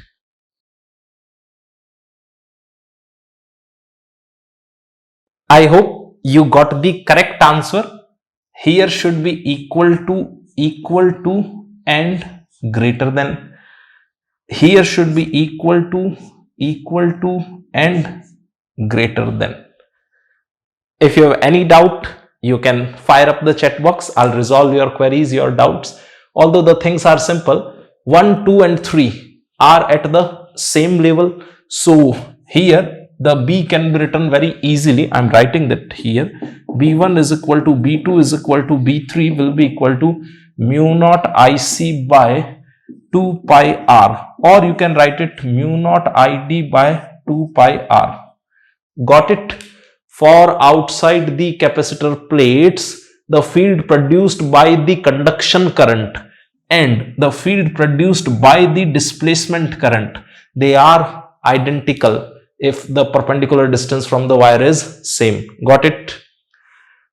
[SPEAKER 1] I hope you got the correct answer. Here should be equal to and greater than. Here should be equal to and greater than. If you have any doubt, you can fire up the chat box. I'll resolve your queries, your doubts. Although the things are simple, 1, 2 and 3 are at the same level. So here the B can be written very easily. I'm writing that here. B1 is equal to B2 is equal to B3 will be equal to mu naught IC by 2 pi R, or you can write it mu naught ID by 2 pi R. Got it? For outside the capacitor plates, the field produced by the conduction current and the field produced by the displacement current, they are identical if the perpendicular distance from the wire is same. Got it?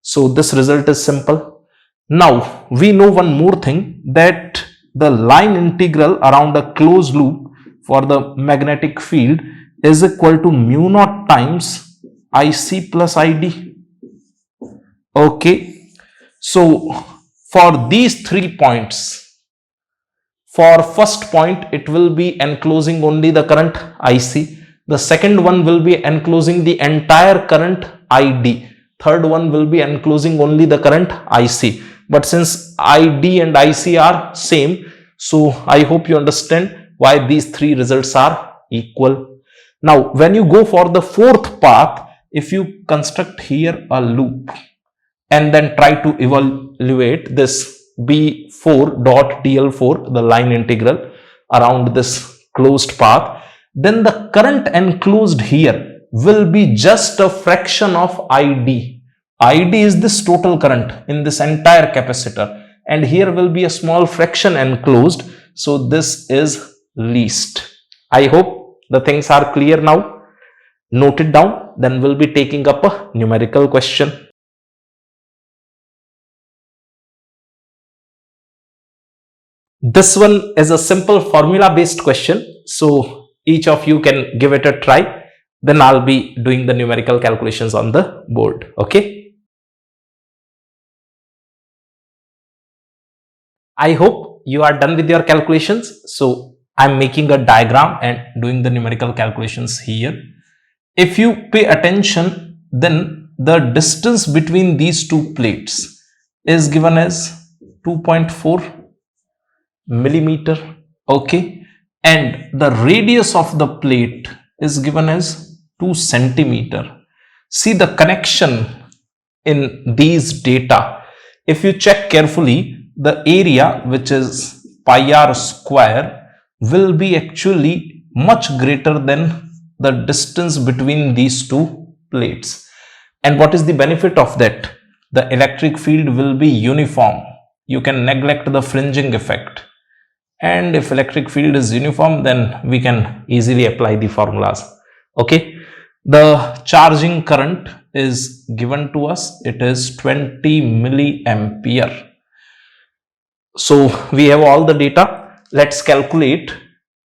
[SPEAKER 1] So this result is simple. Now we know one more thing, that the line integral around a closed loop for the magnetic field is equal to mu naught times IC plus ID. Okay. So for these 3 points, for first point it will be enclosing only the current IC. The second one will be enclosing the entire current ID. third one will be enclosing only the current IC. But since ID and IC are same, so I hope you understand why these three results are equal. Now, when you go for the fourth path, if you construct here a loop and then try to evaluate this B4 dot DL4, the line integral around this closed path, then the current enclosed here will be just a fraction of ID. ID is this total current in this entire capacitor, and here will be a small fraction enclosed, so this is least. I hope the things are clear now. Note it down, then we'll be taking up a numerical question. This one is a simple formula based question, so each of you can give it a try. Then I'll be doing the numerical calculations on the board. Okay. I hope you are done with your calculations. So I'm making a diagram and doing the numerical calculations here. If you pay attention, then the distance between these two plates is given as 2.4 millimeter. Okay. And the radius of the plate is given as 2 centimeter. See the connection in these data. If you check carefully, the area, which is pi r square, will be actually much greater than the distance between these two plates. And what is the benefit of that? The electric field will be uniform. You can neglect the fringing effect. And if electric field is uniform, then we can easily apply the formulas. Okay. The charging current is given to us. It is 20 milliampere. So we have all the data. Let's calculate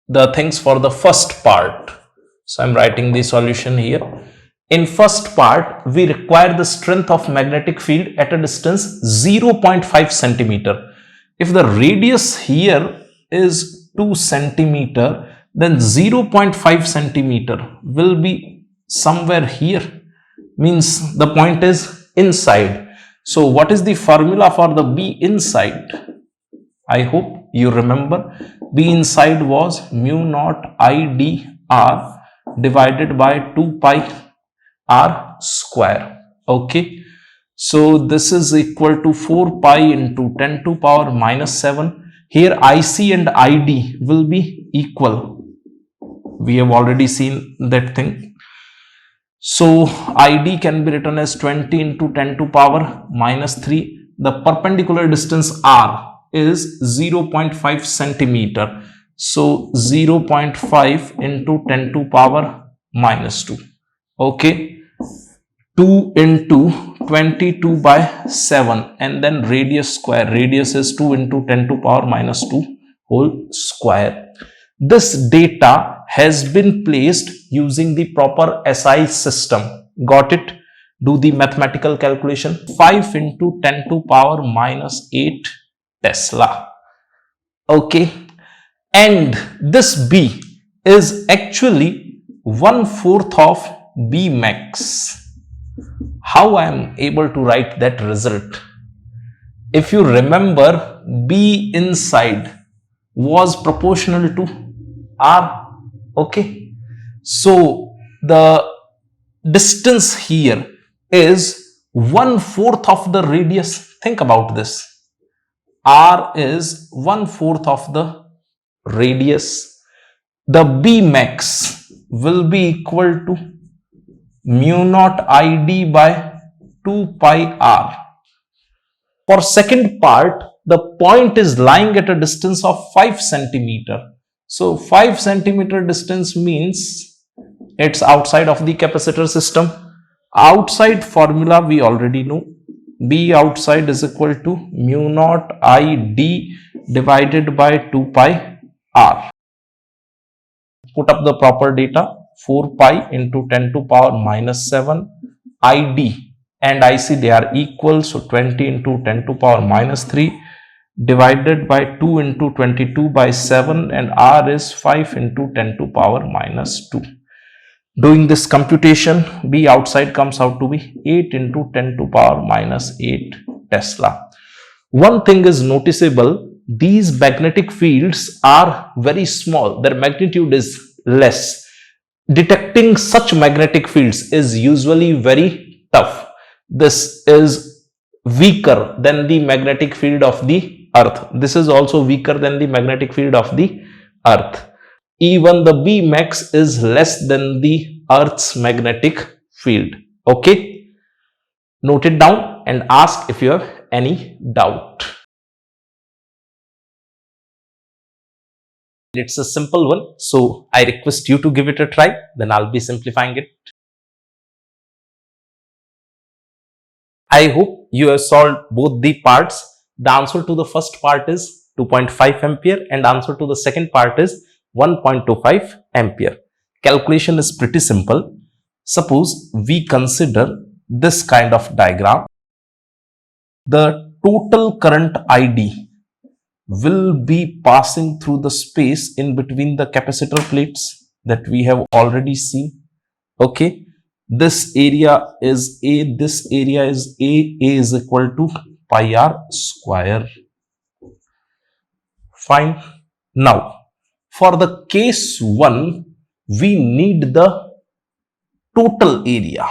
[SPEAKER 1] the things for the first part. So I'm writing the solution here. In first part, we require the strength of magnetic field at a distance 0.5 centimeter. If the radius here is 2 centimeter, then 0.5 centimeter will be somewhere here. Means the point is inside. So what is the formula for the B inside? I hope you remember. B inside was mu naught IdR divided by 2 pi r square. Okay. So this is equal to 4 pi into 10 to power minus 7. Here IC and ID will be equal. We have already seen that thing. So ID can be written as 20 into 10 to power minus 3. The perpendicular distance R is 0.5 centimeter. So 0.5 into 10 to power minus 2. Okay. 2 into 22 by 7, and then radius square. Radius is 2 into 10 to power minus 2 whole square. This data has been placed using the proper SI system. Got it? Do the mathematical calculation. 5 into 10 to power minus 8 Tesla. Okay. And this B is actually 1/4 of B max. How I am able to write that result? If you remember, B inside was proportional to R. Okay. So the distance here is 1/4 of the radius. Think about this. R is 1/4 of the radius. The B max will be equal to mu naught ID by 2 pi r. For second part, the point is lying at a distance of 5 centimeter. So 5 centimeter distance means it's outside of the capacitor system. Outside formula we already know. B outside is equal to mu naught ID divided by 2 pi r. Put up the proper data. 4 pi into 10 to power minus 7. ID and IC, they are equal. So 20 into 10 to power minus 3 divided by 2 into 22 by 7, and R is 5 into 10 to power minus 2. Doing this computation, B outside comes out to be 8 into 10 to power minus 8 Tesla. One thing is noticeable, these magnetic fields are very small, their magnitude is less. Detecting such magnetic fields is usually very tough. This is weaker than the magnetic field of the earth. This is also weaker than the magnetic field of the earth. Even the B max is less than the earth's magnetic field. Okay, note it down and ask if you have any doubt. It's a simple one, so I request you to give it a try, then I'll be simplifying it. I hope you have solved both the parts. The answer to the first part is 2.5 ampere and answer to the second part is 1.25 ampere. Calculation is pretty simple. Suppose we consider this kind of diagram. The total current ID will be passing through the space in between the capacitor plates that we have already seen. Okay, this area is A, this area is A is equal to pi r square. Fine. Now, for the case 1, we need the total area,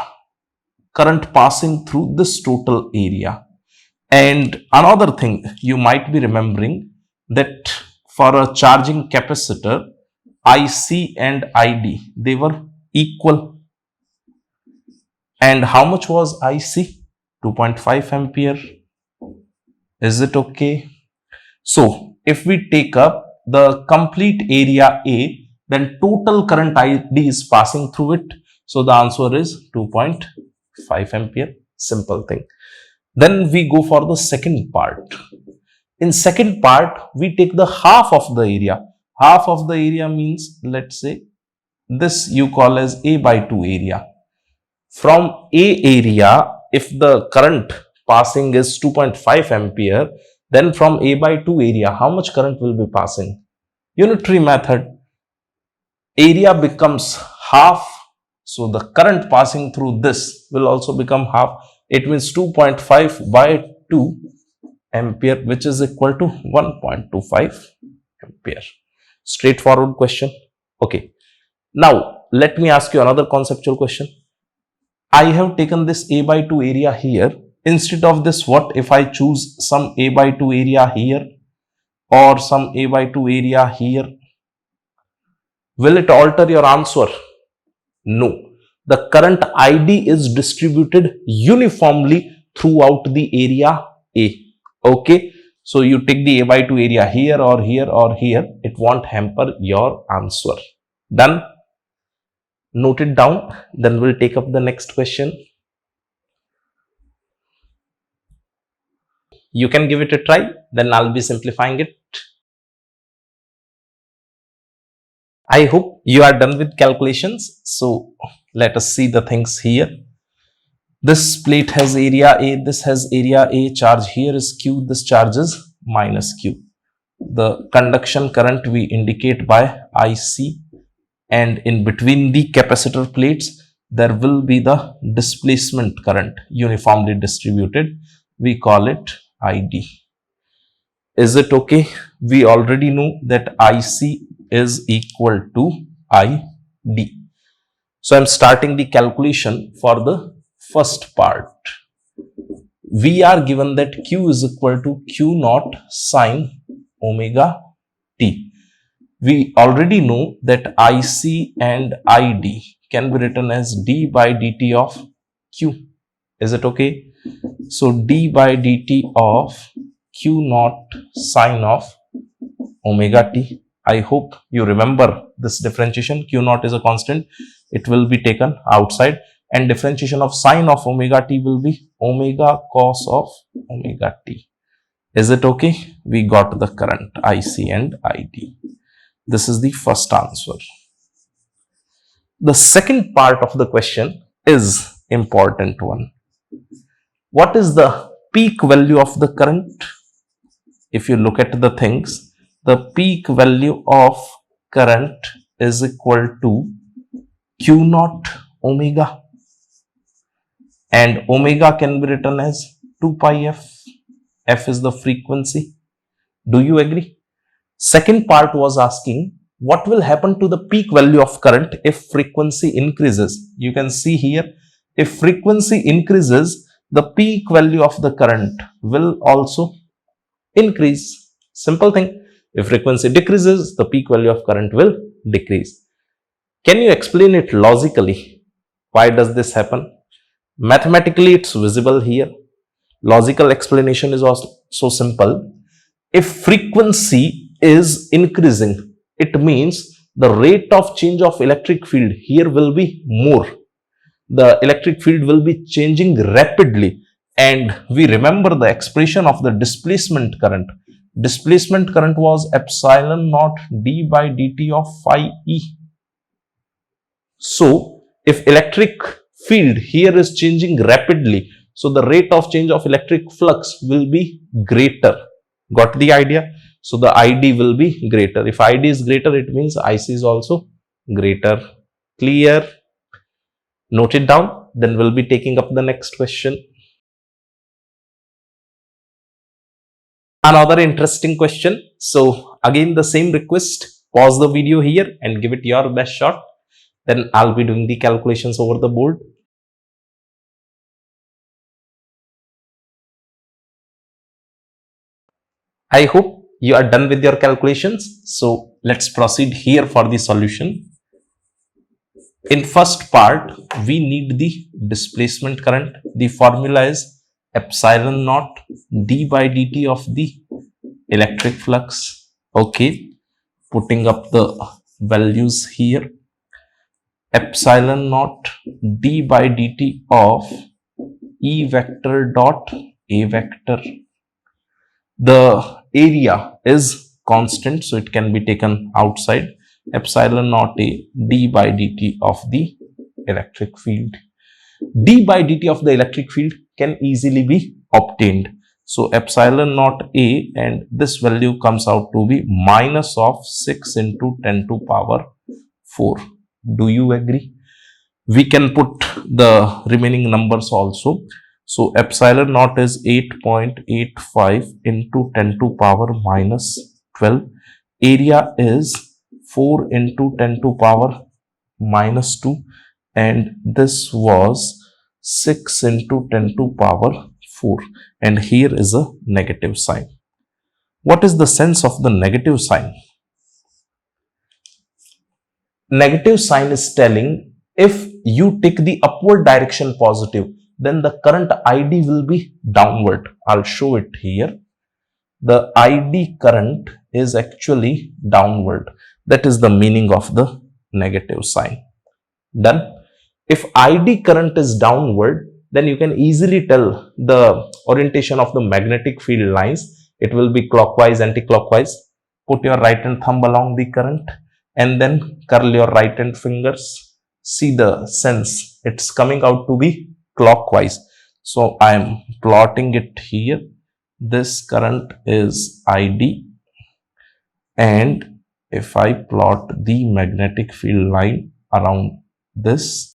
[SPEAKER 1] current passing through this total area. And another thing you might be remembering that for a charging capacitor, IC and ID, they were equal. And how much was IC? 2.5 ampere. Is it okay? So, if we take up the complete area A, then total current ID is passing through it. So, the answer is 2.5 ampere. Simple thing. Then we go for the second part. In second part, we take the half of the area. Half of the area means, let's say, this you call as A by 2 area. From A area, if the current passing is 2.5 ampere, then from A by 2 area, how much current will be passing? Unitary method. Area becomes half. So, the current passing through this will also become half. It means 2.5 by 2 ampere, which is equal to 1.25 ampere. Straightforward question. Okay. Now, let me ask you another conceptual question. I have taken this A by 2 area here. Instead of this, what if I choose some A by 2 area here or some A by 2 area here? Will it alter your answer? No. The current ID is distributed uniformly throughout the area A. Okay. So, you take the A by 2 area here or here or here. It won't hamper your answer. Done? Note it down. Then we'll take up the next question. You can give it a try. Then I'll be simplifying it. I hope you are done with calculations. So, let us see the things here. This plate has area A, this has area A, charge here is Q, this charge is minus Q. The conduction current we indicate by IC, and in between the capacitor plates, there will be the displacement current uniformly distributed. We call it ID. Is it okay? We already know that IC is equal to ID. So, I am starting the calculation for the first part. We are given that Q is equal to Q naught sine omega t. We already know that IC and ID can be written as d by dt of Q. Is it okay? So, d by dt of Q naught sine of omega t. I hope you remember this differentiation. Q naught is a constant. It will be taken outside, and differentiation of sine of omega t will be omega cos of omega t. Is it okay? We got the current IC and ID. This is the first answer. The second part of the question is important one. What is the peak value of the current? If you look at the things, the peak value of current is equal to q naught omega, and omega can be written as 2 pi f. F is the frequency. Do you agree? Second part was asking what will happen to the peak value of current if frequency increases. You can see here, if frequency increases, the peak value of the current will also increase. Simple thing. If frequency decreases, the peak value of current will decrease. Can you explain it logically? Why does this happen? Mathematically, it's visible here. Logical explanation is also so simple. If frequency is increasing, it means the rate of change of electric field here will be more. The electric field will be changing rapidly, and we remember the expression of the displacement current. Displacement current was epsilon naught d by dt of phi e. So if electric field here is changing rapidly, so the rate of change of electric flux will be greater. Got the idea? So the id will be greater. If id is greater, it means ic is also greater. Clear? Note it down. Then we'll be taking up the next question. Another interesting question. So again, the same request, pause the video here and give it your best shot. Then I'll be doing the calculations over the board. I hope you are done with your calculations. So let's proceed here for the solution. In first part, we need the displacement current. The formula is epsilon naught d by dt of the electric flux. Okay, putting up the values here. Epsilon naught d by dt of E vector dot A vector. The area is constant, so it can be taken outside. Epsilon naught A d by dt of the electric field. D by dt of the electric field can easily be obtained. So epsilon naught A, and this value comes out to be minus of 6 into 10 to power 4. Do you agree? We can put the remaining numbers also. So epsilon naught is 8.85 into 10 to power minus 12. Area is 4 into 10 to power minus 2, and this was 6 into 10 to power 4, and here is a negative sign. What is the sense of the negative sign? Negative sign is telling if you take the upward direction positive, then the current id will be downward. I'll show it here. The id current is actually downward. That is the meaning of the negative sign. Done. If id current is downward, then you can easily tell the orientation of the magnetic field lines. It will be clockwise, anti-clockwise. Put your right hand thumb along the current and then curl your right hand fingers. See the sense. It's coming out to be clockwise. So I am plotting it here. This current is id, and if I plot the magnetic field line around this,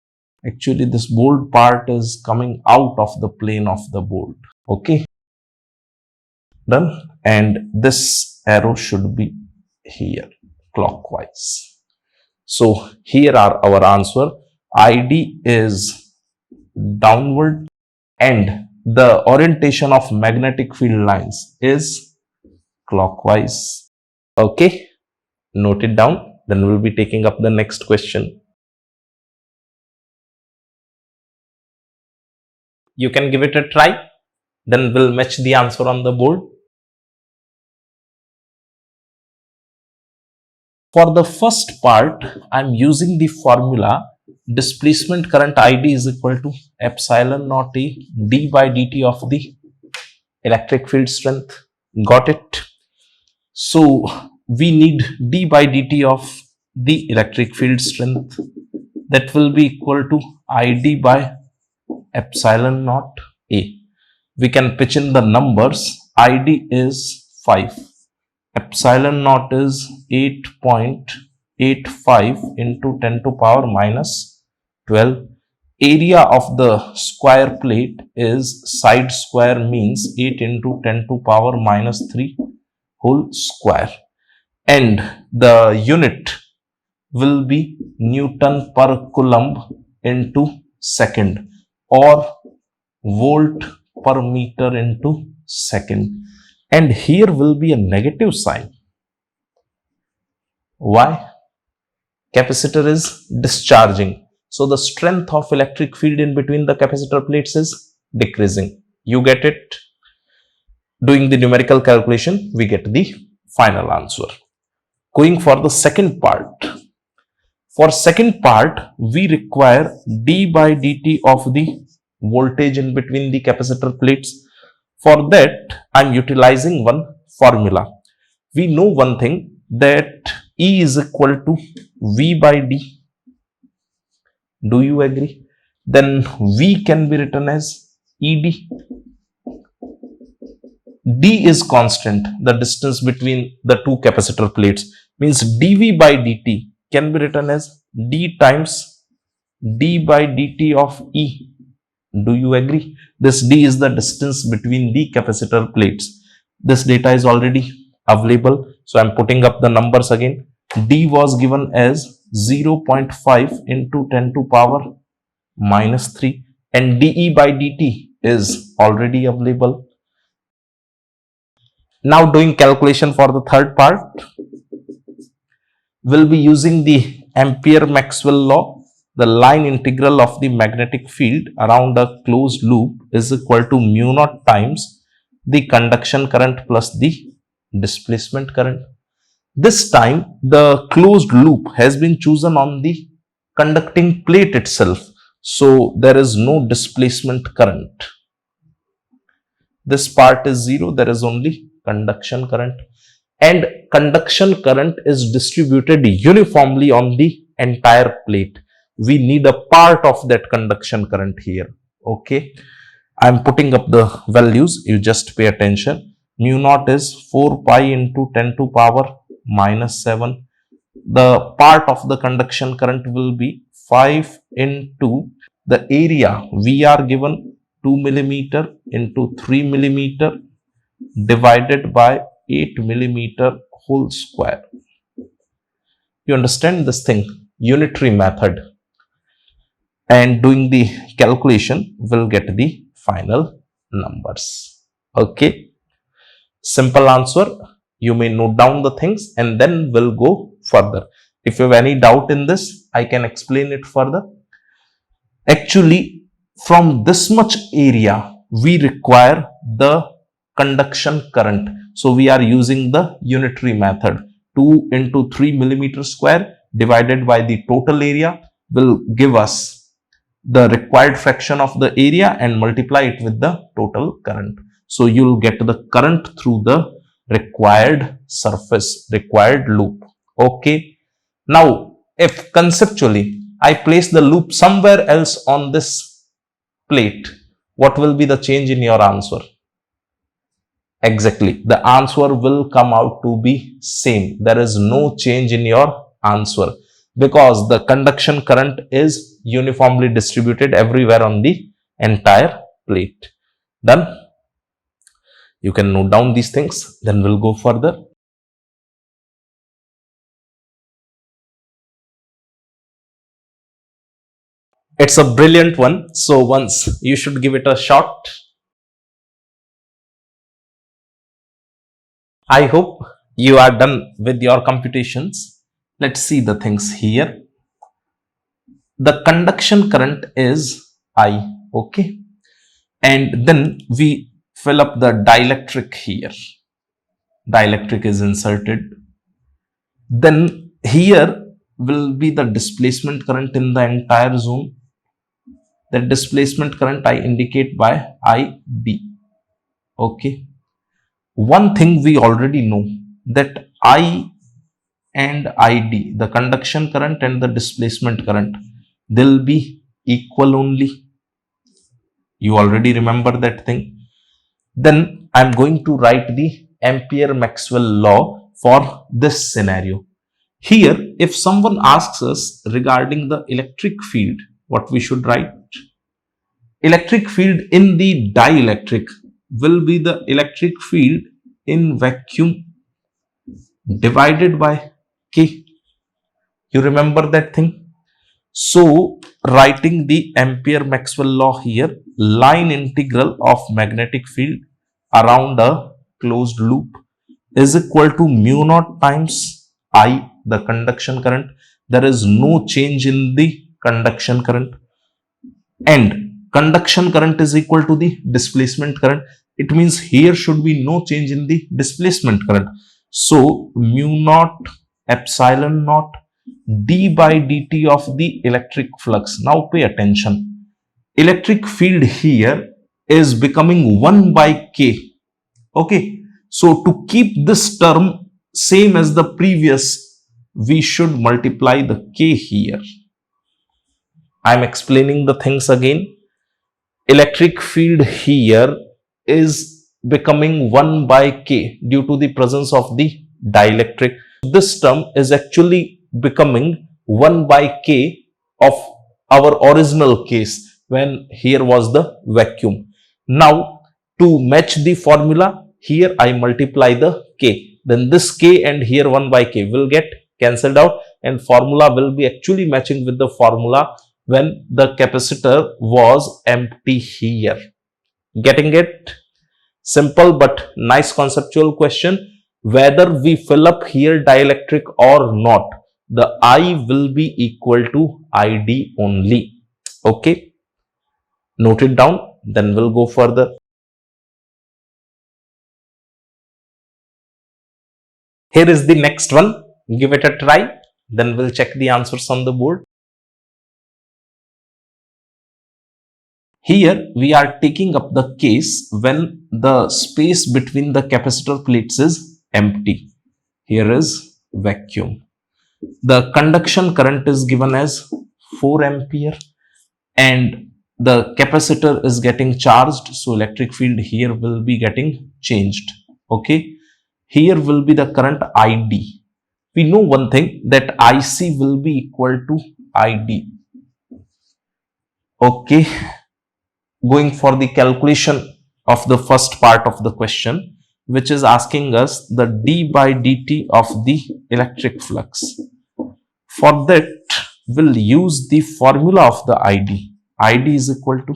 [SPEAKER 1] actually this bold part is coming out of the plane of the board. Okay, done. And this arrow should be here, clockwise. So here are our answer. id is downward, and the orientation of magnetic field lines is clockwise. Okay, note it down. Then we'll be taking up the next question. You can give it a try, then we'll match the answer on the board. For the first part, I'm using the formula displacement current id is equal to epsilon naught A d by dt of the electric field strength. Got it? So we need d by dt of the electric field strength. That will be equal to id by epsilon naught A. We can pitch in the numbers. id is 5. Epsilon naught is 8.85 into 10 to power minus 12. Area of the square plate is side square means 8 into 10 to power minus 3 whole square. And the unit will be Newton per Coulomb into second or volt per meter into second. And here will be a negative sign. Why? Capacitor is discharging. So the strength of electric field in between the capacitor plates is decreasing. You get it? Doing the numerical calculation, we get the final answer. Going for the second part. For second part, we require d by dt of the voltage in between the capacitor plates. For that, I am utilizing one formula. We know one thing, that E is equal to V by D. Do you agree? Then V can be written as ED. D is constant, the distance between the two capacitor plates, means dV by dt can be written as D times d by dt of E. Do you agree? This d is the distance between the capacitor plates. This data is already available, so I am putting up the numbers again. D was given as 0.5 into 10 to power minus 3 and dE by dt is already available. Now doing calculation for the third part, we'll be using the Ampere-Maxwell law. The line integral of the magnetic field around a closed loop is equal to mu naught times the conduction current plus the displacement current. This time the closed loop has been chosen on the conducting plate itself, so there is no displacement current. This part is 0, there is only conduction current, and conduction current is distributed uniformly on the entire plate. We need a part of that conduction current here. Okay, I am putting up the values, you just pay attention. Mu naught is 4 pi into 10 to power minus 7. The part of the conduction current will be 5 into the area we are given 2 millimeter into 3 millimeter divided by 8 millimeter whole square. You understand this thing? Unitary method. And doing the calculation will get the final numbers. Okay. Simple answer. You may note down the things and then we'll go further. If you have any doubt in this, I can explain it further. Actually, from this much area, we require the conduction current. So we are using the unitary method. 2 into 3 millimeter square divided by the total area will give us the required fraction of the area and multiply it with the total current. So you'll get the current through the required surface, required loop. Okay. Now, if conceptually I place the loop somewhere else on this plate, what will be the change in your answer? Exactly. The answer will come out to be same. There is no change in your answer because the conduction current is uniformly distributed everywhere on the entire plate. Done? You can note down these things, then we'll go further. It's a brilliant one, so once you should give it a shot. I hope you are done with your computations. Let's see the things here. The conduction current is I, okay, and then we fill up the dielectric here. Dielectric is inserted. Then here will be the displacement current in the entire zone. That displacement current I indicate by IB. Okay. One thing we already know, that I and ID, the conduction current and the displacement current, they'll be equal only. You already remember that thing. Then I'm going to write the Ampere-Maxwell law for this scenario. Here, if someone asks us regarding the electric field, what we should write? Electric field in the dielectric will be the electric field in vacuum divided by K. You remember that thing? So, writing the Ampere-Maxwell law here, line integral of magnetic field around a closed loop is equal to mu naught times I, the conduction current. There is no change in the conduction current, and conduction current is equal to the displacement current. It means here should be no change in the displacement current. So, mu naught epsilon naught d by dt of the electric flux. Now pay attention. Electric field here is becoming 1 by k. Okay. So to keep this term same as the previous, we should multiply the k here. I am explaining the things again. Electric field here is becoming 1 by k due to the presence of the dielectric. This term is actually becoming 1 by k of our original case when here was the vacuum. Now to match the formula, here I multiply the k, then this k and here 1 by k will get cancelled out, and formula will be actually matching with the formula when the capacitor was empty here. Getting it? Simple but nice conceptual question. Whether we fill up here dielectric or not, the I will be equal to ID only. Okay. Note it down, then we'll go further. Here is the next one. Give it a try, then we'll check the answers on the board. Here we are taking up the case when the space between the capacitor plates is empty. Here is vacuum. The conduction current is given as 4 ampere and the capacitor is getting charged. So electric field here will be getting changed. Okay. Here will be the current ID. We know one thing, that IC will be equal to ID. Okay. Going for the calculation of the first part of the question, which is asking us the d by dt of the electric flux. For that, we'll use the formula of the ID. ID is equal to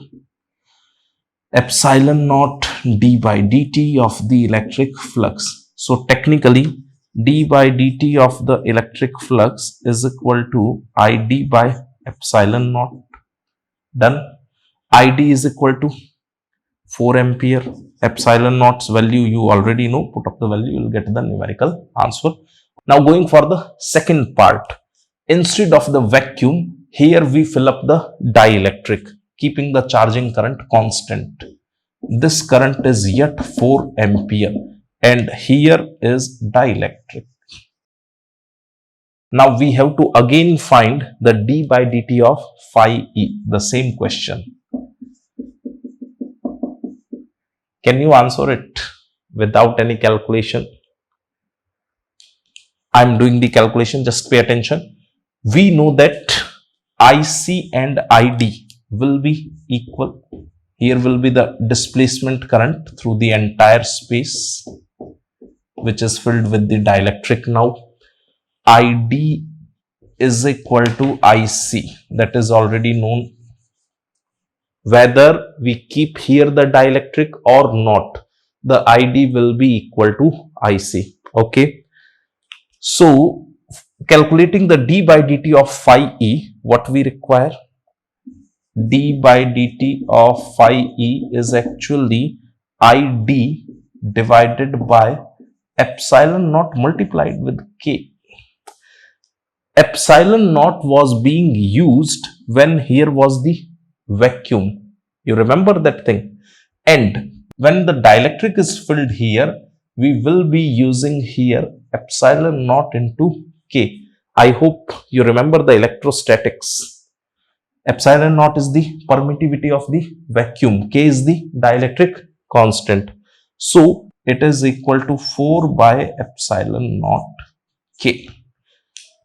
[SPEAKER 1] epsilon naught d by dt of the electric flux. So technically, d by dt of the electric flux is equal to ID by epsilon naught. Done. ID is equal to 4 ampere. Epsilon naught's value you already know. Put up the value, you will get the numerical answer. Now going for the second part. Instead of the vacuum, here we fill up the dielectric, keeping the charging current constant. This current is yet 4 ampere and here is dielectric. Now we have to again find the d by dt of phi e, the same question. Can you answer it without any calculation? I am doing the calculation, just pay attention. We know that IC and ID will be equal. Here will be the displacement current through the entire space, which is filled with the dielectric now. ID is equal to IC, that is already known. Whether we keep here the dielectric or not, the ID will be equal to IC. Okay. So, calculating the d by dt of phi e, what we require? D by dt of phi e is actually ID divided by epsilon naught multiplied with k. Epsilon naught was being used when here was the vacuum. You remember that thing? And when the dielectric is filled here, we will be using here epsilon naught into k. I hope you remember the electrostatics. Epsilon naught is the permittivity of the vacuum. K is the dielectric constant. So it is equal to 4 by epsilon naught k.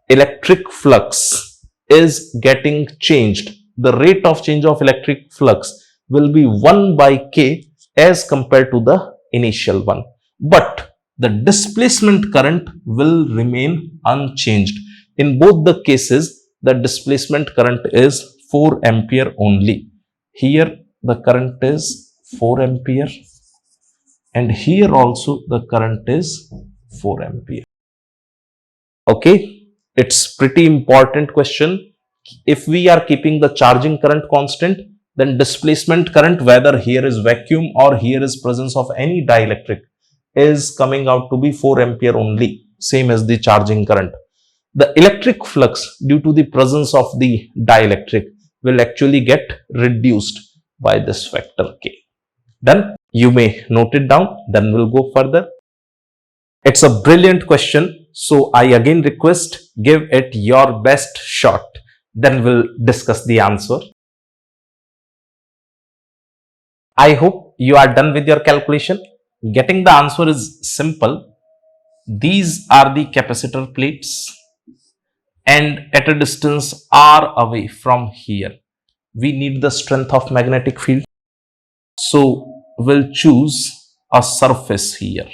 [SPEAKER 1] Electric flux is getting changed the rate of change of electric flux will be 1 by k as compared to the initial one. But the displacement current will remain unchanged. In both the cases, the displacement current is 4 ampere only. Here the current is 4 ampere and here also the current is 4 ampere. Okay, it's pretty important question. If we are keeping the charging current constant, then displacement current, whether here is vacuum or here is presence of any dielectric, is coming out to be 4 ampere only, same as the charging current. The electric flux due to the presence of the dielectric will actually get reduced by this factor K. Then you may note it down, then we'll go further. It's a brilliant question, so I again request give it your best shot. Then we'll discuss the answer. I hope you are done with your calculation. Getting the answer is simple. These are the capacitor plates and at a distance r away from here, we need the strength of magnetic field. So we'll choose a surface here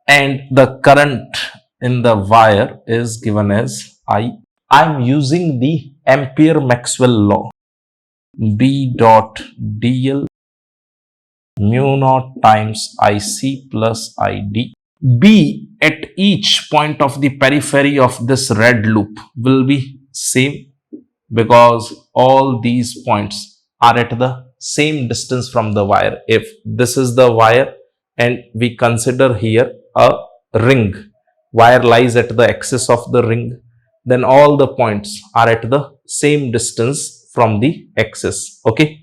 [SPEAKER 1] and the current in the wire is given as I. I'm using the Ampere-Maxwell law. B dot dl mu naught times IC plus ID. B at each point of the periphery of this red loop will be same because all these points are at the same distance from the wire. If this is the wire and we consider here a ring, wire lies at the axis of the ring, then all the points are at the same distance from the axis. Okay,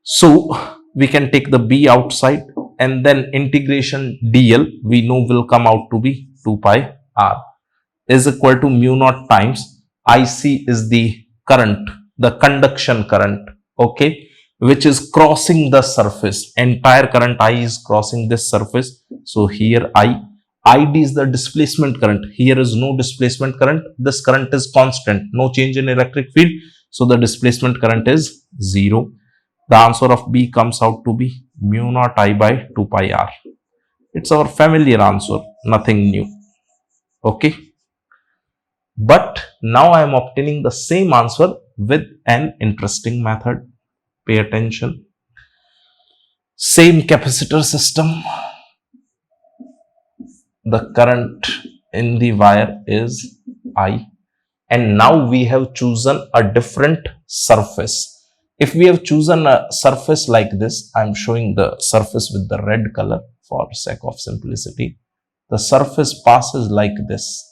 [SPEAKER 1] so we can take the B outside and then integration dl we know will come out to be 2 pi r is equal to mu naught times IC is the current, the conduction current, okay, which is crossing the surface. Entire current I is crossing this surface. So here ID is the displacement current. Here is no displacement current. This current is constant, no change in electric field. So the displacement current is 0. The answer of B comes out to be mu naught I by 2 pi r. It's our familiar answer, nothing new. Okay. But now I am obtaining the same answer with an interesting method. Pay attention. Same capacitor system. The current in the wire is I. And now we have chosen a different surface. If we have chosen a surface like this, I am showing the surface with the red color for sake of simplicity. The surface passes like this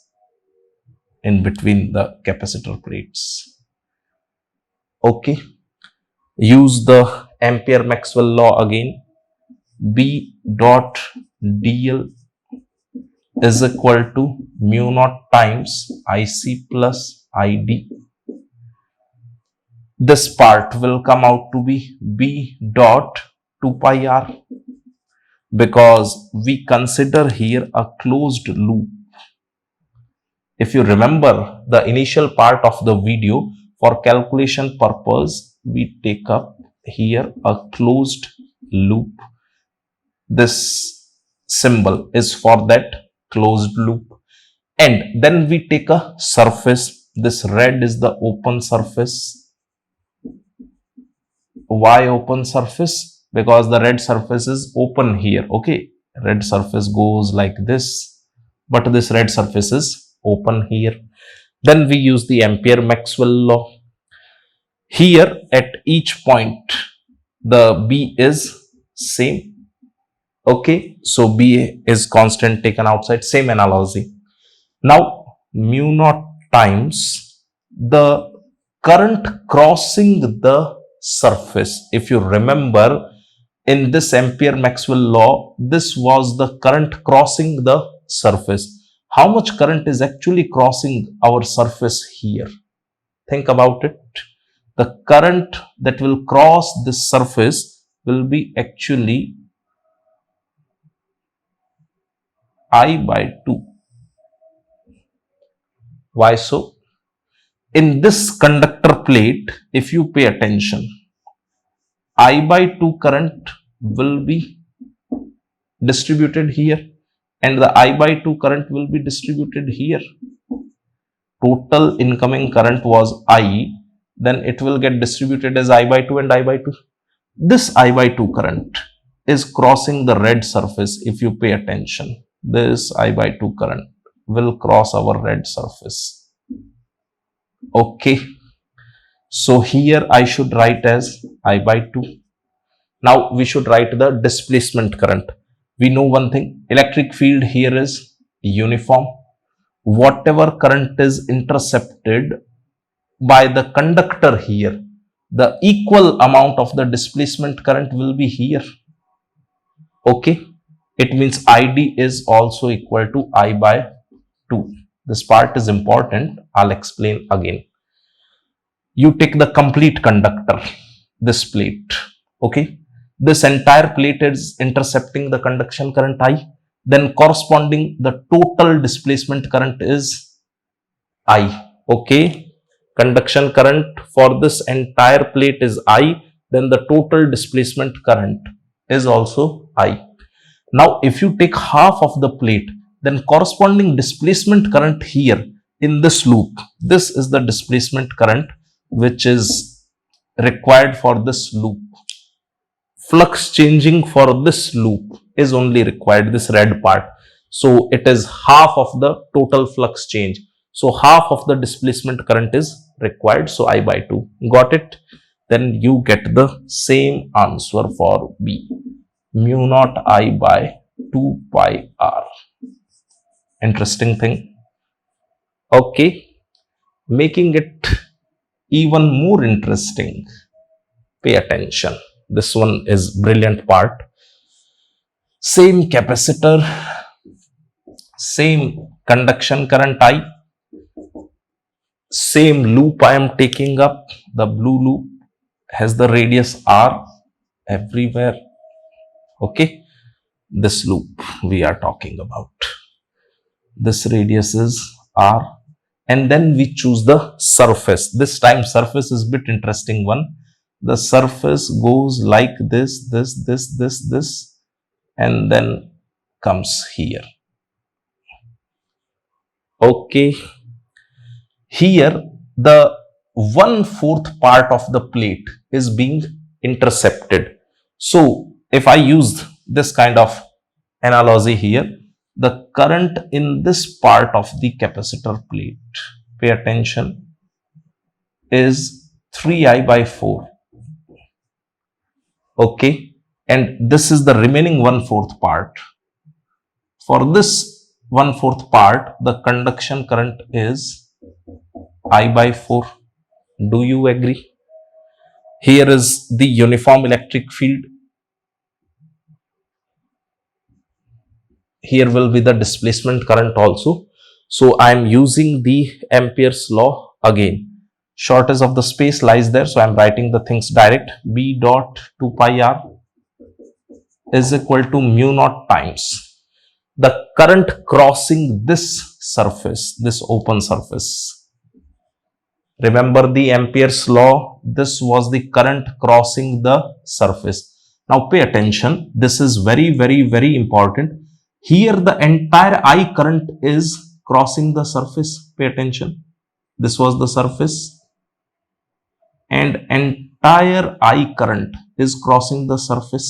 [SPEAKER 1] in between the capacitor plates. Okay, use the Ampere-Maxwell law again. B dot dl is equal to mu naught times IC plus ID. This part will come out to be B dot 2 pi r because we consider here a closed loop. If you remember the initial part of the video, for calculation purpose, we take up here a closed loop. This symbol is for that closed loop. And then we take a surface. This red is the open surface. Why open surface? Because the red surface is open here. Okay, red surface goes like this, but this red surface is open here. Then we use the Ampere-Maxwell law. Here at each point the B is same. Okay, so B is constant taken outside, same analogy. Now mu naught times the current crossing the surface. If you remember in this Ampere-Maxwell law, this was the current crossing the surface. How much current is actually crossing our surface here? Think about it. The current that will cross this surface will be actually I by 2. Why so? In this conductor plate, if you pay attention, I by 2 current will be distributed here and the I by 2 current will be distributed here. Total incoming current was I, then it will get distributed as I by 2 and I by 2. This I by 2 current is crossing the red surface. If you pay attention, this I by 2 current will cross our red surface. Okay. So here I should write as I by 2. Now we should write the displacement current. We know one thing, electric field here is uniform. Whatever current is intercepted by the conductor here, the equal amount of the displacement current will be here. Okay. It means ID is also equal to I by 2. This part is important. I'll explain again. You take the complete conductor, this plate. Okay. This entire plate is intercepting the conduction current I. Then corresponding the total displacement current is I. Okay. Conduction current for this entire plate is I. Then the total displacement current is also I. Now, if you take half of the plate, then corresponding displacement current here in this loop, this is the displacement current which is required for this loop. Flux changing for this loop is only required, this red part. So it is half of the total flux change. So half of the displacement current is required. So I by 2. Got it? Then you get the same answer for B. Mu naught I by 2 pi R. Interesting thing. Okay. Making it even more interesting. Pay attention. This one is brilliant part. Same capacitor, same conduction current I, same loop I am taking up. The blue loop has the radius R everywhere. Okay. This loop we are talking about. This radius is R. And then we choose the surface. This time surface is a bit interesting one. The surface goes like this, and then comes here. Okay. Here the 1/4 part of the plate is being intercepted. So if I used this kind of analogy here, the current in this part of the capacitor plate, pay attention, is 3I by 4. Okay, and this is the remaining 1/4 part. For this 1/4 part, the conduction current is I by 4. Do you agree? Here is the uniform electric field. Here will be the displacement current also. So I am using the Ampere's law again. Shortest of the space lies there, so I am writing the things direct. B dot 2 pi R is equal to mu naught times the current crossing this surface, this open surface. Remember the Ampere's law, this was the current crossing the surface. Now pay attention, this is very important. Here the entire I current is crossing the surface. Pay attention, this was the surface. And entire I current is crossing the surface.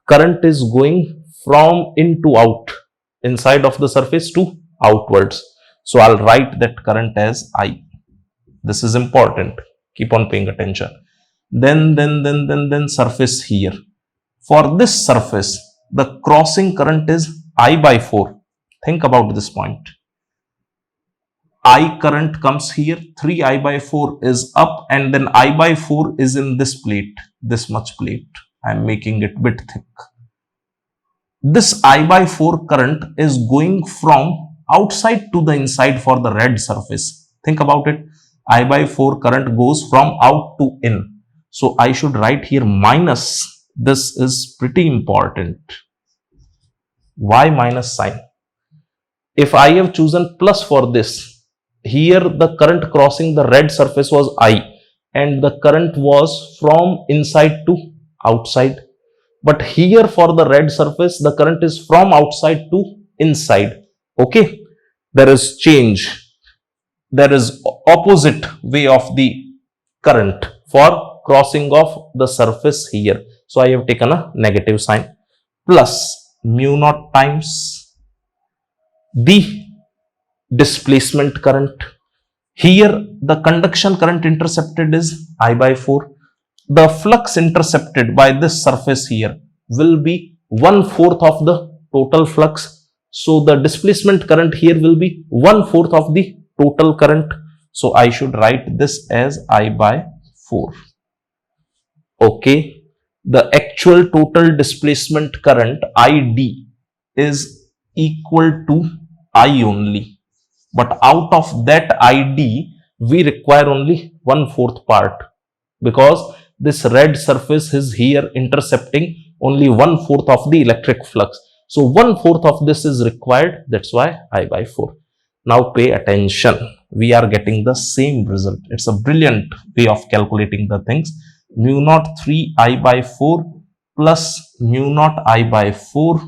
[SPEAKER 1] Current is going from in to out, inside of the surface to outwards. So I'll write that current as I. This is important. Keep on paying attention. Then surface here. For this surface, the crossing current is I by 4. Think about this point. I current comes here, 3I by 4 is up, and then I by 4 is in this plate, this much plate. I am making it bit thick. This I by 4 current is going from outside to the inside for the red surface. Think about it. I by 4 current goes from out to in. So I should write here minus. This is pretty important. Why minus sign? If I have chosen plus for this, here the current crossing the red surface was I, and the current was from inside to outside. But here for the red surface, the current is from outside to inside. Okay, there is change. There is opposite way of the current for crossing of the surface here. So I have taken a negative sign, plus mu naught times the displacement current. Here the conduction current intercepted is I by 4. The flux intercepted by this surface here will be 1/4 of the total flux. So the displacement current here will be 1/4 of the total current. So I should write this as I by 4. Okay. The actual total displacement current ID is equal to I only. But out of that ID, we require only 1/4 part, because this red surface is here intercepting only 1/4 of the electric flux. So 1/4 of this is required. That's why I by 4. Now pay attention. We are getting the same result. It's a brilliant way of calculating the things. Mu naught 3 I by 4 plus mu naught I by 4,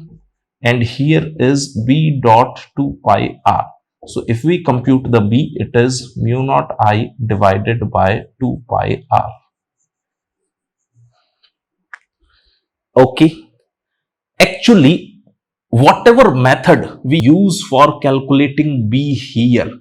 [SPEAKER 1] and here is B dot 2 pi R. So if we compute the B, it is mu naught I divided by 2 pi R. Okay. Actually, whatever method we use for calculating B here,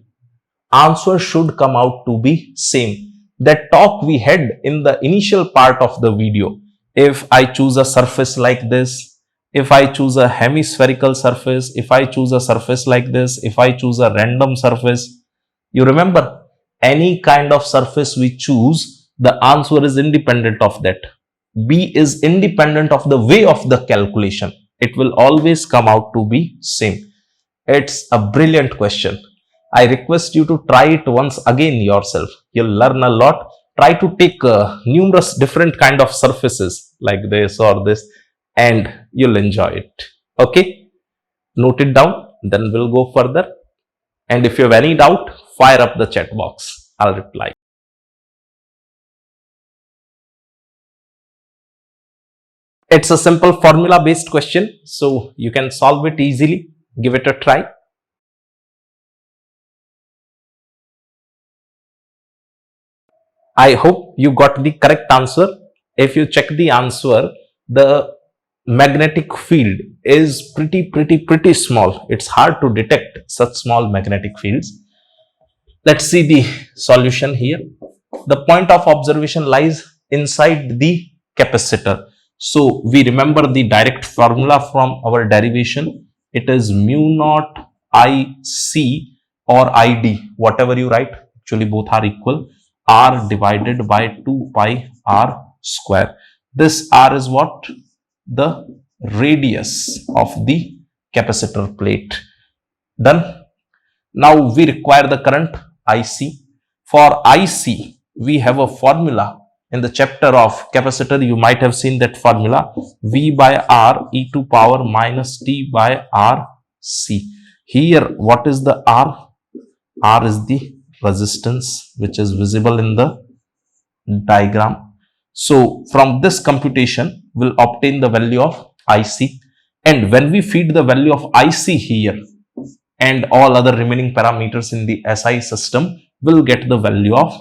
[SPEAKER 1] answer should come out to be same. That talk we had in the initial part of the video. If I choose a surface like this, if I choose a hemispherical surface, if I choose a surface like this, if I choose a random surface, you remember, any kind of surface we choose, the answer is independent of that. B is independent of the way of the calculation. It will always come out to be same. It's a brilliant question. I request you to try it once again yourself. You'll learn a lot. Try to take numerous different kind of surfaces like this or this, and you'll enjoy it. Okay, note it down, then we'll go further. And if you have any doubt, fire up the chat box. I'll reply. It's a simple formula based question, so you can solve it easily. Give it a try. I hope you got the correct answer. If you check the answer, the magnetic field is pretty small. It's hard to detect such small magnetic fields. Let's see the solution here. The point of observation lies inside the capacitor. So we remember the direct formula from our derivation. It is mu naught IC or ID, whatever you write. Actually both are equal. R divided by 2 pi R square. This R is what? The radius of the capacitor plate. Done. Now we require the current IC. For IC, we have a formula in the chapter of capacitor. You might have seen that formula, V by R e to power minus T by R C. Here, what is the R? R is the resistance which is visible in the diagram. So from this computation, we'll obtain the value of IC, and when we feed the value of IC here and all other remaining parameters in the SI system, we'll get the value of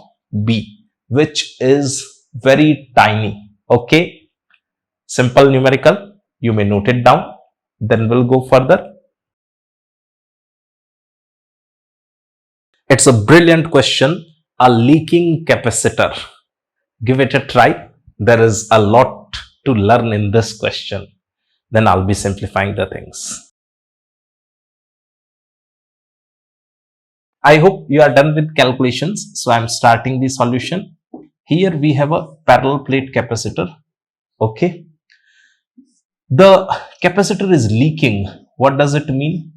[SPEAKER 1] B, which is very tiny. Okay, simple numerical. You may note it down, then we'll go further. It's a brilliant question, a leaking capacitor. Give it a try. There is a lot to learn in this question. Then I'll be simplifying the things. I hope you are done with calculations. So I'm starting the solution. Here we have a parallel plate capacitor. Okay. The capacitor is leaking. What does it mean?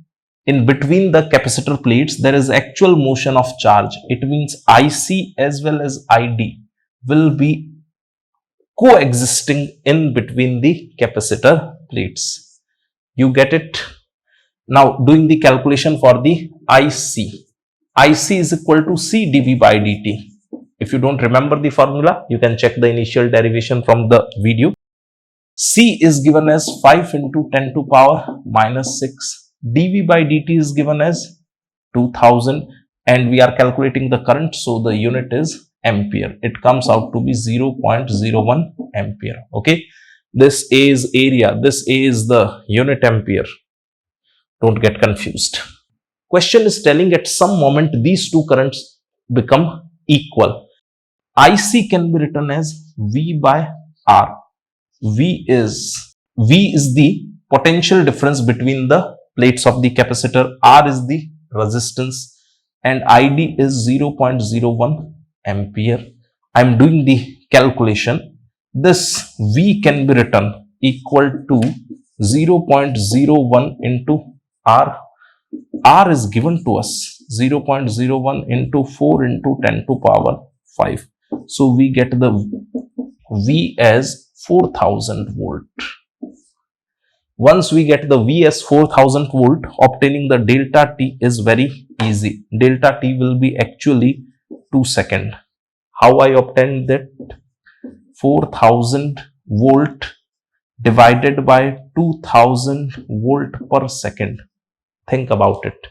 [SPEAKER 1] In between the capacitor plates, there is actual motion of charge. It means IC as well as ID will be coexisting in between the capacitor plates. You get it? Now doing the calculation for the IC. IC is equal to C dV by dt. If you don't remember the formula, you can check the initial derivation from the video. C is given as 5 into 10 to power minus 6. dV by dt is given as 2000, and we are calculating the current, so the unit is ampere. It comes out to be 0.01 ampere. Okay, this A is area, this A is the unit ampere. Don't get confused. Question is telling at some moment these two currents become equal. IC can be written as V by R. V is the potential difference between the plates of the capacitor, R is the resistance, and ID is 0.01 ampere. I am doing the calculation. This V can be written equal to 0.01 into R. R is given to us 0.01 into 4 into 10 to power 5. So we get the V as 4000 volt. Once we get the V as 4000 volt, obtaining the delta T is very easy. Delta T will be actually 2 seconds. How I obtained that? 4000 volt divided by 2000 volt per second. Think about it.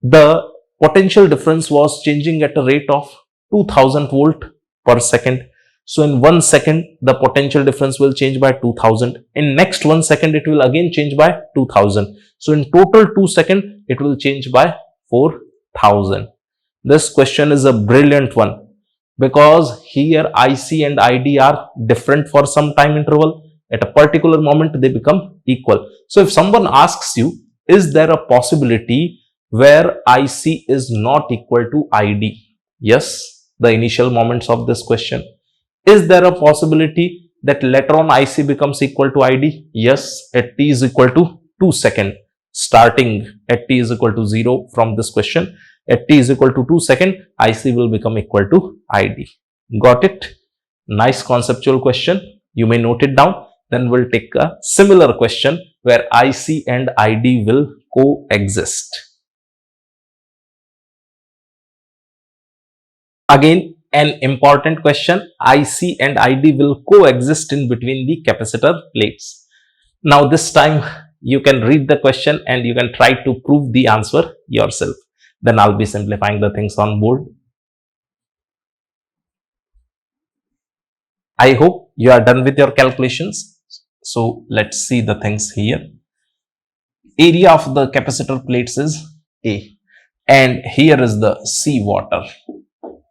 [SPEAKER 1] The potential difference was changing at a rate of 2000 volt per second. So in 1 second, the potential difference will change by 2000. In next 1 second, it will again change by 2000. So in total 2 seconds, it will change by 4000. This question is a brilliant one because here IC and ID are different for some time interval. At a particular moment, they become equal. So if someone asks you, is there a possibility where IC is not equal to ID? Yes, the initial moments of this question. Is there a possibility that later on IC becomes equal to ID? Yes, at t is equal to 2 seconds. Starting at t is equal to 0 from this question. At t is equal to 2 seconds, IC will become equal to ID. Got it? Nice conceptual question. You may note it down. Then we'll take a similar question where IC and ID will coexist. Again, an important question. IC and ID will coexist in between the capacitor plates. Now this time you can read the question and you can try to prove the answer yourself. Then I'll be simplifying the things on board. I hope you are done with your calculations. So let's see the things here. Area of the capacitor plates is A, and here is the sea water.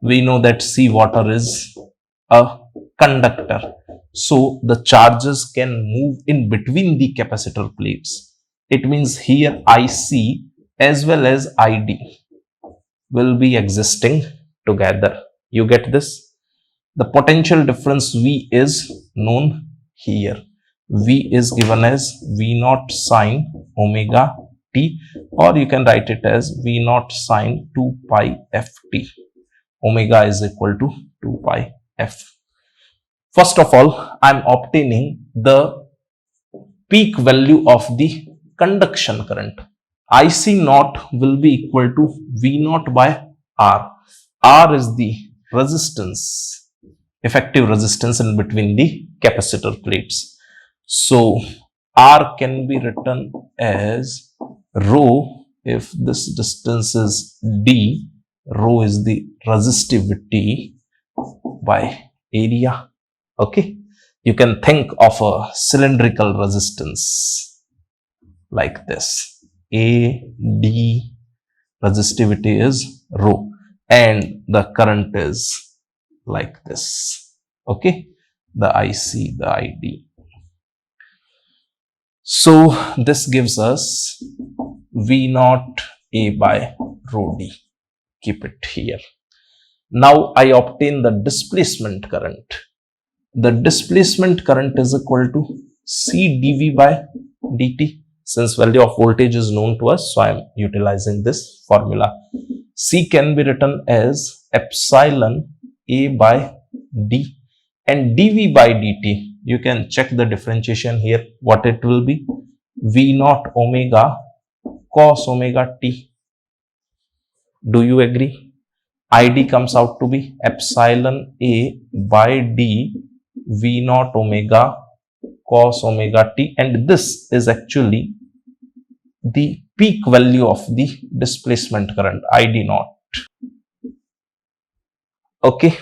[SPEAKER 1] We know that sea water is a conductor. So the charges can move in between the capacitor plates. It means here IC as well as ID will be existing together. You get this? The potential difference V is known here. V is given as V naught sine omega t, or you can write it as V naught sine 2 pi ft. Omega is equal to 2 pi f. First of all, I am obtaining the peak value of the conduction current. IC naught will be equal to V naught by R. R is the resistance, effective resistance in between the capacitor plates. So R can be written as rho. If this distance is d, rho is the resistivity by area. Okay, you can think of a cylindrical resistance like this. A, D, resistivity is rho, and the current is like this. Okay, the IC, the ID. So this gives us V naught A by rho D. Keep it here. Now I obtain the displacement current. The displacement current is equal to C dV by dt. Since value of voltage is known to us, so I am utilizing this formula. C can be written as epsilon A by D, and dV by dt, you can check the differentiation here, what it will be. V naught omega cos omega t. Do you agree? ID comes out to be epsilon A by D V naught omega cos omega t, and this is actually the peak value of the displacement current ID naught. Okay,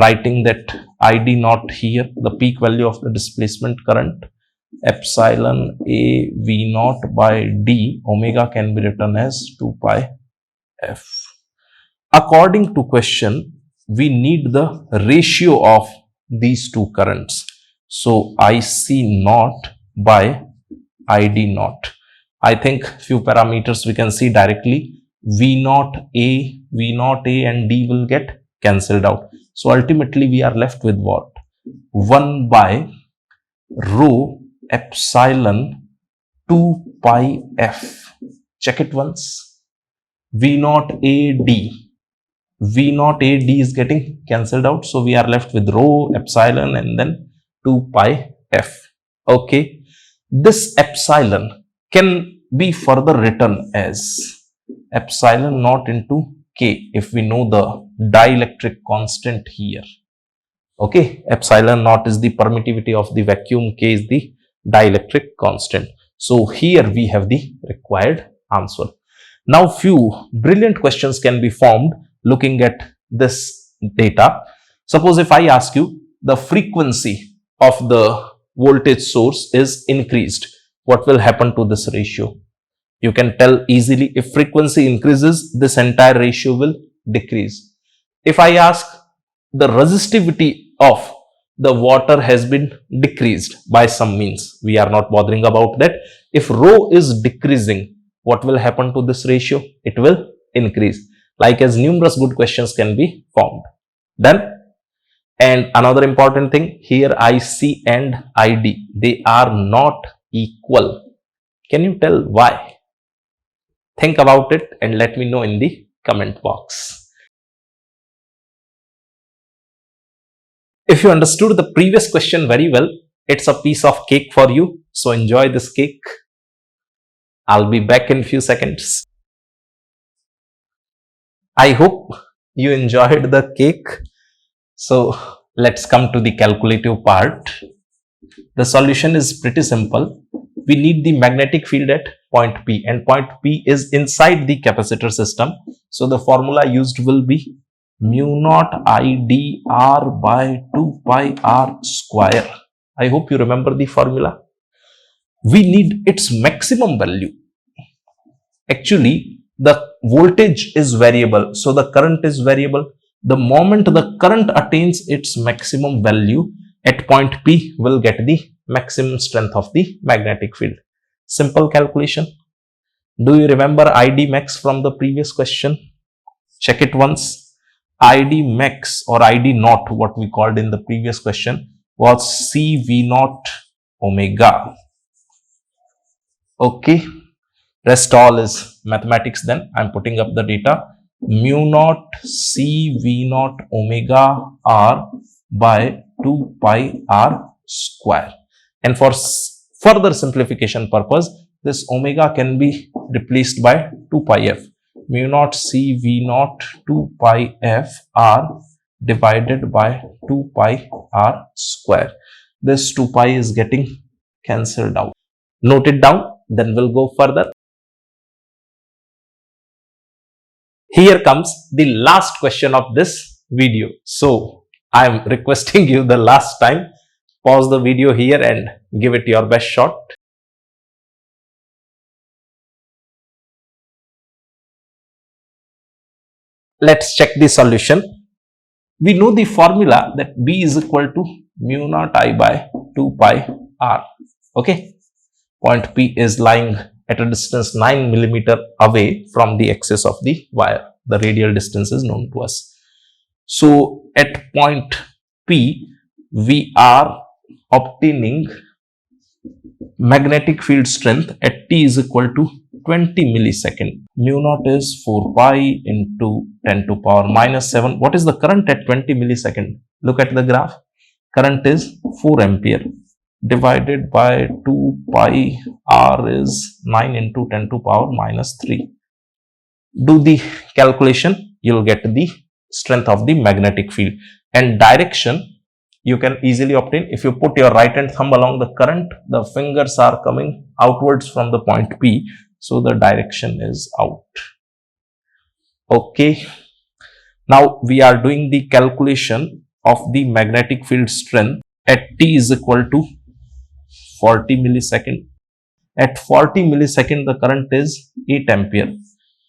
[SPEAKER 1] writing that ID naught here, the peak value of the displacement current, epsilon A V naught by D omega can be written as 2 pi F. According to question, we need the ratio of these two currents. So IC naught by ID naught. I think few parameters we can see directly. V naught A and D will get cancelled out. So ultimately we are left with what? 1 by rho epsilon 2 pi F. Check it once. V naught AD. V naught AD is getting cancelled out. So we are left with rho epsilon and then 2 pi F. Okay. This epsilon can be further written as epsilon naught into K if we know the dielectric constant here. Okay, epsilon naught is the permittivity of the vacuum, K is the dielectric constant. So here we have the required answer. Now few brilliant questions can be formed looking at this data. Suppose if I ask you the frequency of the voltage source is increased, what will happen to this ratio? You can tell easily, if frequency increases, this entire ratio will decrease. If I ask the resistivity of the water has been decreased by some means, we are not bothering about that. If rho is decreasing, what will happen to this ratio? It will increase. Like as numerous good questions can be formed. Done? And another important thing here, IC and ID, they are not equal. Can you tell why? Think about it and let me know in the comment box. If you understood the previous question very well, it's a piece of cake for you. So enjoy this cake. I'll be back in few seconds. I hope you enjoyed the cake. So let's come to the calculative part. The solution is pretty simple. We need the magnetic field at point P, and point P is inside the capacitor system. So the formula used will be mu naught IdR by 2 pi R square. I hope you remember the formula. We need its maximum value. Actually, the voltage is variable, so the current is variable. The moment the current attains its maximum value at point P, will get the maximum strength of the magnetic field. Simple calculation. Do you remember ID max from the previous question? Check it once. ID max or ID naught, what we called in the previous question, was CV naught omega. Okay. Rest all is mathematics then. I'm putting up the data. Mu naught C V naught omega R by 2 pi R square. And for further simplification purpose, this omega can be replaced by 2 pi F. Mu naught C V naught 2 pi F R divided by 2 pi R square. This 2 pi is getting cancelled out. Note it down, then we'll go further. Here comes the last question of this video. So I am requesting you the last time, pause the video here and give it your best shot. Let's check the solution. We know the formula that B is equal to mu naught I by 2 pi R. Okay. Point P is lying at a distance 9 millimeter away from the axis of the wire. The radial distance is known to us. So at point P, we are obtaining magnetic field strength at T is equal to 20 millisecond. Mu naught is 4 pi into 10 to power minus 7. What is the current at 20 millisecond? Look at the graph. Current is 4 ampere. Divided by 2 pi R is 9 into 10 to power minus 3. Do the calculation, you'll get the strength of the magnetic field. And direction you can easily obtain. If you put your right hand thumb along the current, the fingers are coming outwards from the point P, so the direction is out. Okay, now we are doing the calculation of the magnetic field strength at t is equal to 40 millisecond. At 40 millisecond, the current is 8 ampere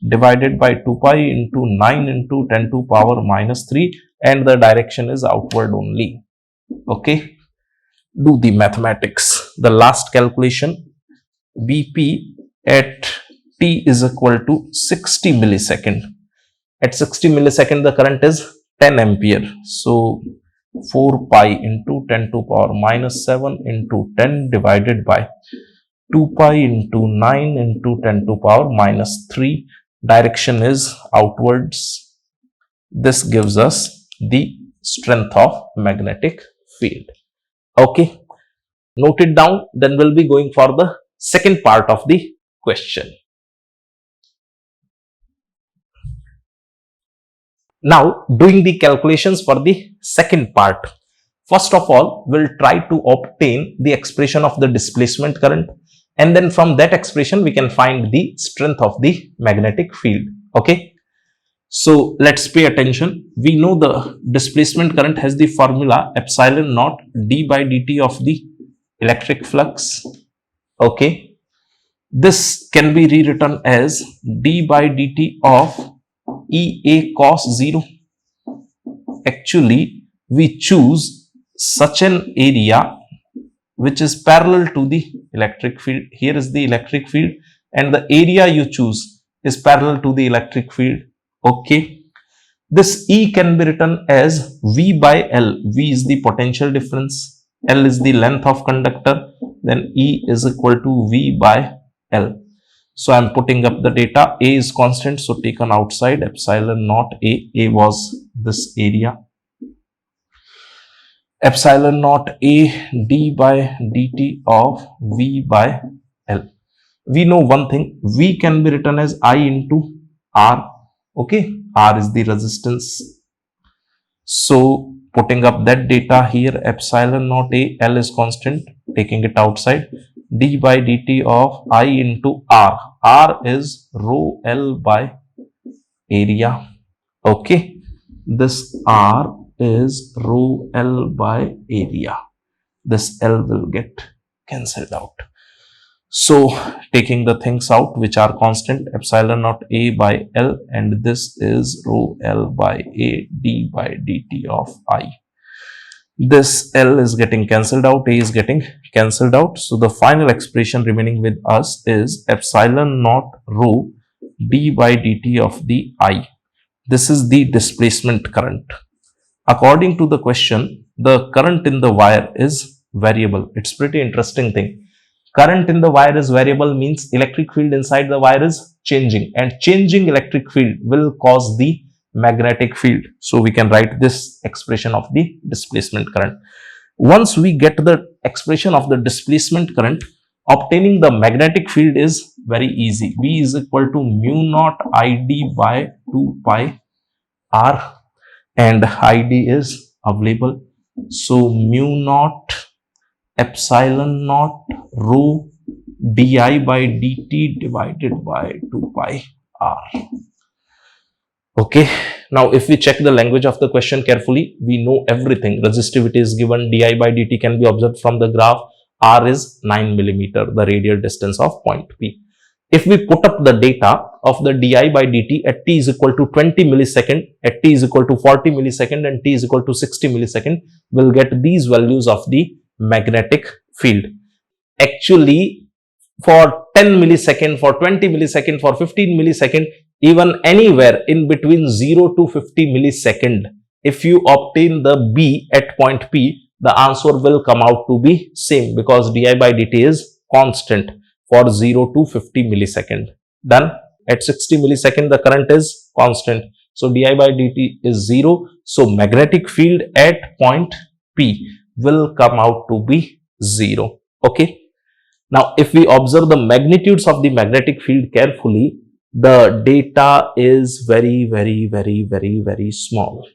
[SPEAKER 1] divided by 2 pi into 9 into 10 to power minus 3, and the direction is outward only. Okay, do the mathematics. The last calculation, Bp at t is equal to 60 millisecond. At 60 millisecond, the current is 10 ampere. So 4 pi into 10 to power minus 7 into 10 divided by 2 pi into 9 into 10 to power minus 3. Direction is outwards. This gives us the strength of magnetic field. Okay, note it down. Then we'll be going for the second part of the question. Now, doing the calculations for the second part. First of all, we'll try to obtain the expression of the displacement current, and then from that expression we can find the strength of the magnetic field. Okay, so let's pay attention. We know the displacement current has the formula epsilon naught d by dt of the electric flux. Okay, this can be rewritten as d by dt of EA cos 0. Actually, we choose such an area which is parallel to the electric field. Here is the electric field, and the area you choose is parallel to the electric field. Okay, this E can be written as V by L. V is the potential difference, L is the length of conductor, then E is equal to V by L. So I am putting up the data. A is constant, so taken outside, epsilon naught A. A was this area. Epsilon naught A d by dt of V by L. We know one thing, V can be written as I into R. Okay, R is the resistance. So putting up that data here, epsilon naught A, L is constant, taking it outside, d by dt of I into R. R is rho L by area. Okay, this R is rho L by area. This L will get cancelled out. So taking the things out which are constant, epsilon naught A by L, and this is rho L by A d by dt of I. This L is getting cancelled out, A is getting cancelled out. So the final expression remaining with us is epsilon naught rho d by dt of the I. This is the displacement current. According to the question, the current in the wire is variable. It's pretty interesting thing. Current in the wire is variable means electric field inside the wire is changing, and changing electric field will cause the magnetic field. So we can write this expression of the displacement current. Once we get the expression of the displacement current, obtaining the magnetic field is very easy. V is equal to mu naught Id by 2 pi R, and Id is available. So mu naught epsilon naught rho di by dt divided by 2 pi R. Okay, now if we check the language of the question carefully, we know everything. Resistivity is given, di by dt can be observed from the graph, R is 9 millimeter, the radial distance of point P. If we put up the data of the di by dt at t is equal to 20 millisecond, at t is equal to 40 millisecond, and t is equal to 60 millisecond, we'll get these values of the magnetic field. Actually, for 10 millisecond, for 20 millisecond, for 15 millisecond, even anywhere in between 0 to 50 millisecond, if you obtain the B at point P, the answer will come out to be same, because di by dt is constant for 0 to 50 millisecond. Then at 60 millisecond, the current is constant. So di by dt is 0. So magnetic field at point P will come out to be 0. Okay. Now, if we observe the magnitudes of the magnetic field carefully, the data is very small.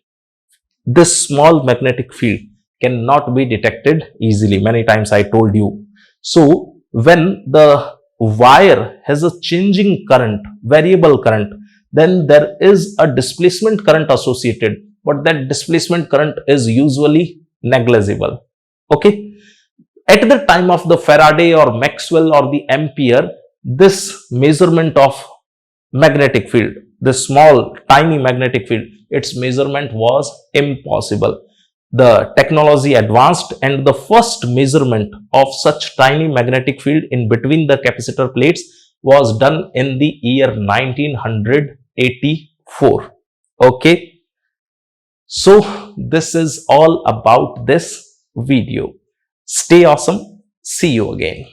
[SPEAKER 1] This small magnetic field cannot be detected easily. Many times I told you. So when the wire has a changing current, variable current, then there is a displacement current associated, but that displacement current is usually negligible. Okay. At the time of the Faraday or Maxwell or the Ampere, this measurement of magnetic field, the small tiny magnetic field, its measurement was impossible. The technology advanced and the first measurement of such tiny magnetic field in between the capacitor plates was done in the year 1984. Okay, so this is all about this video. Stay awesome. See you again.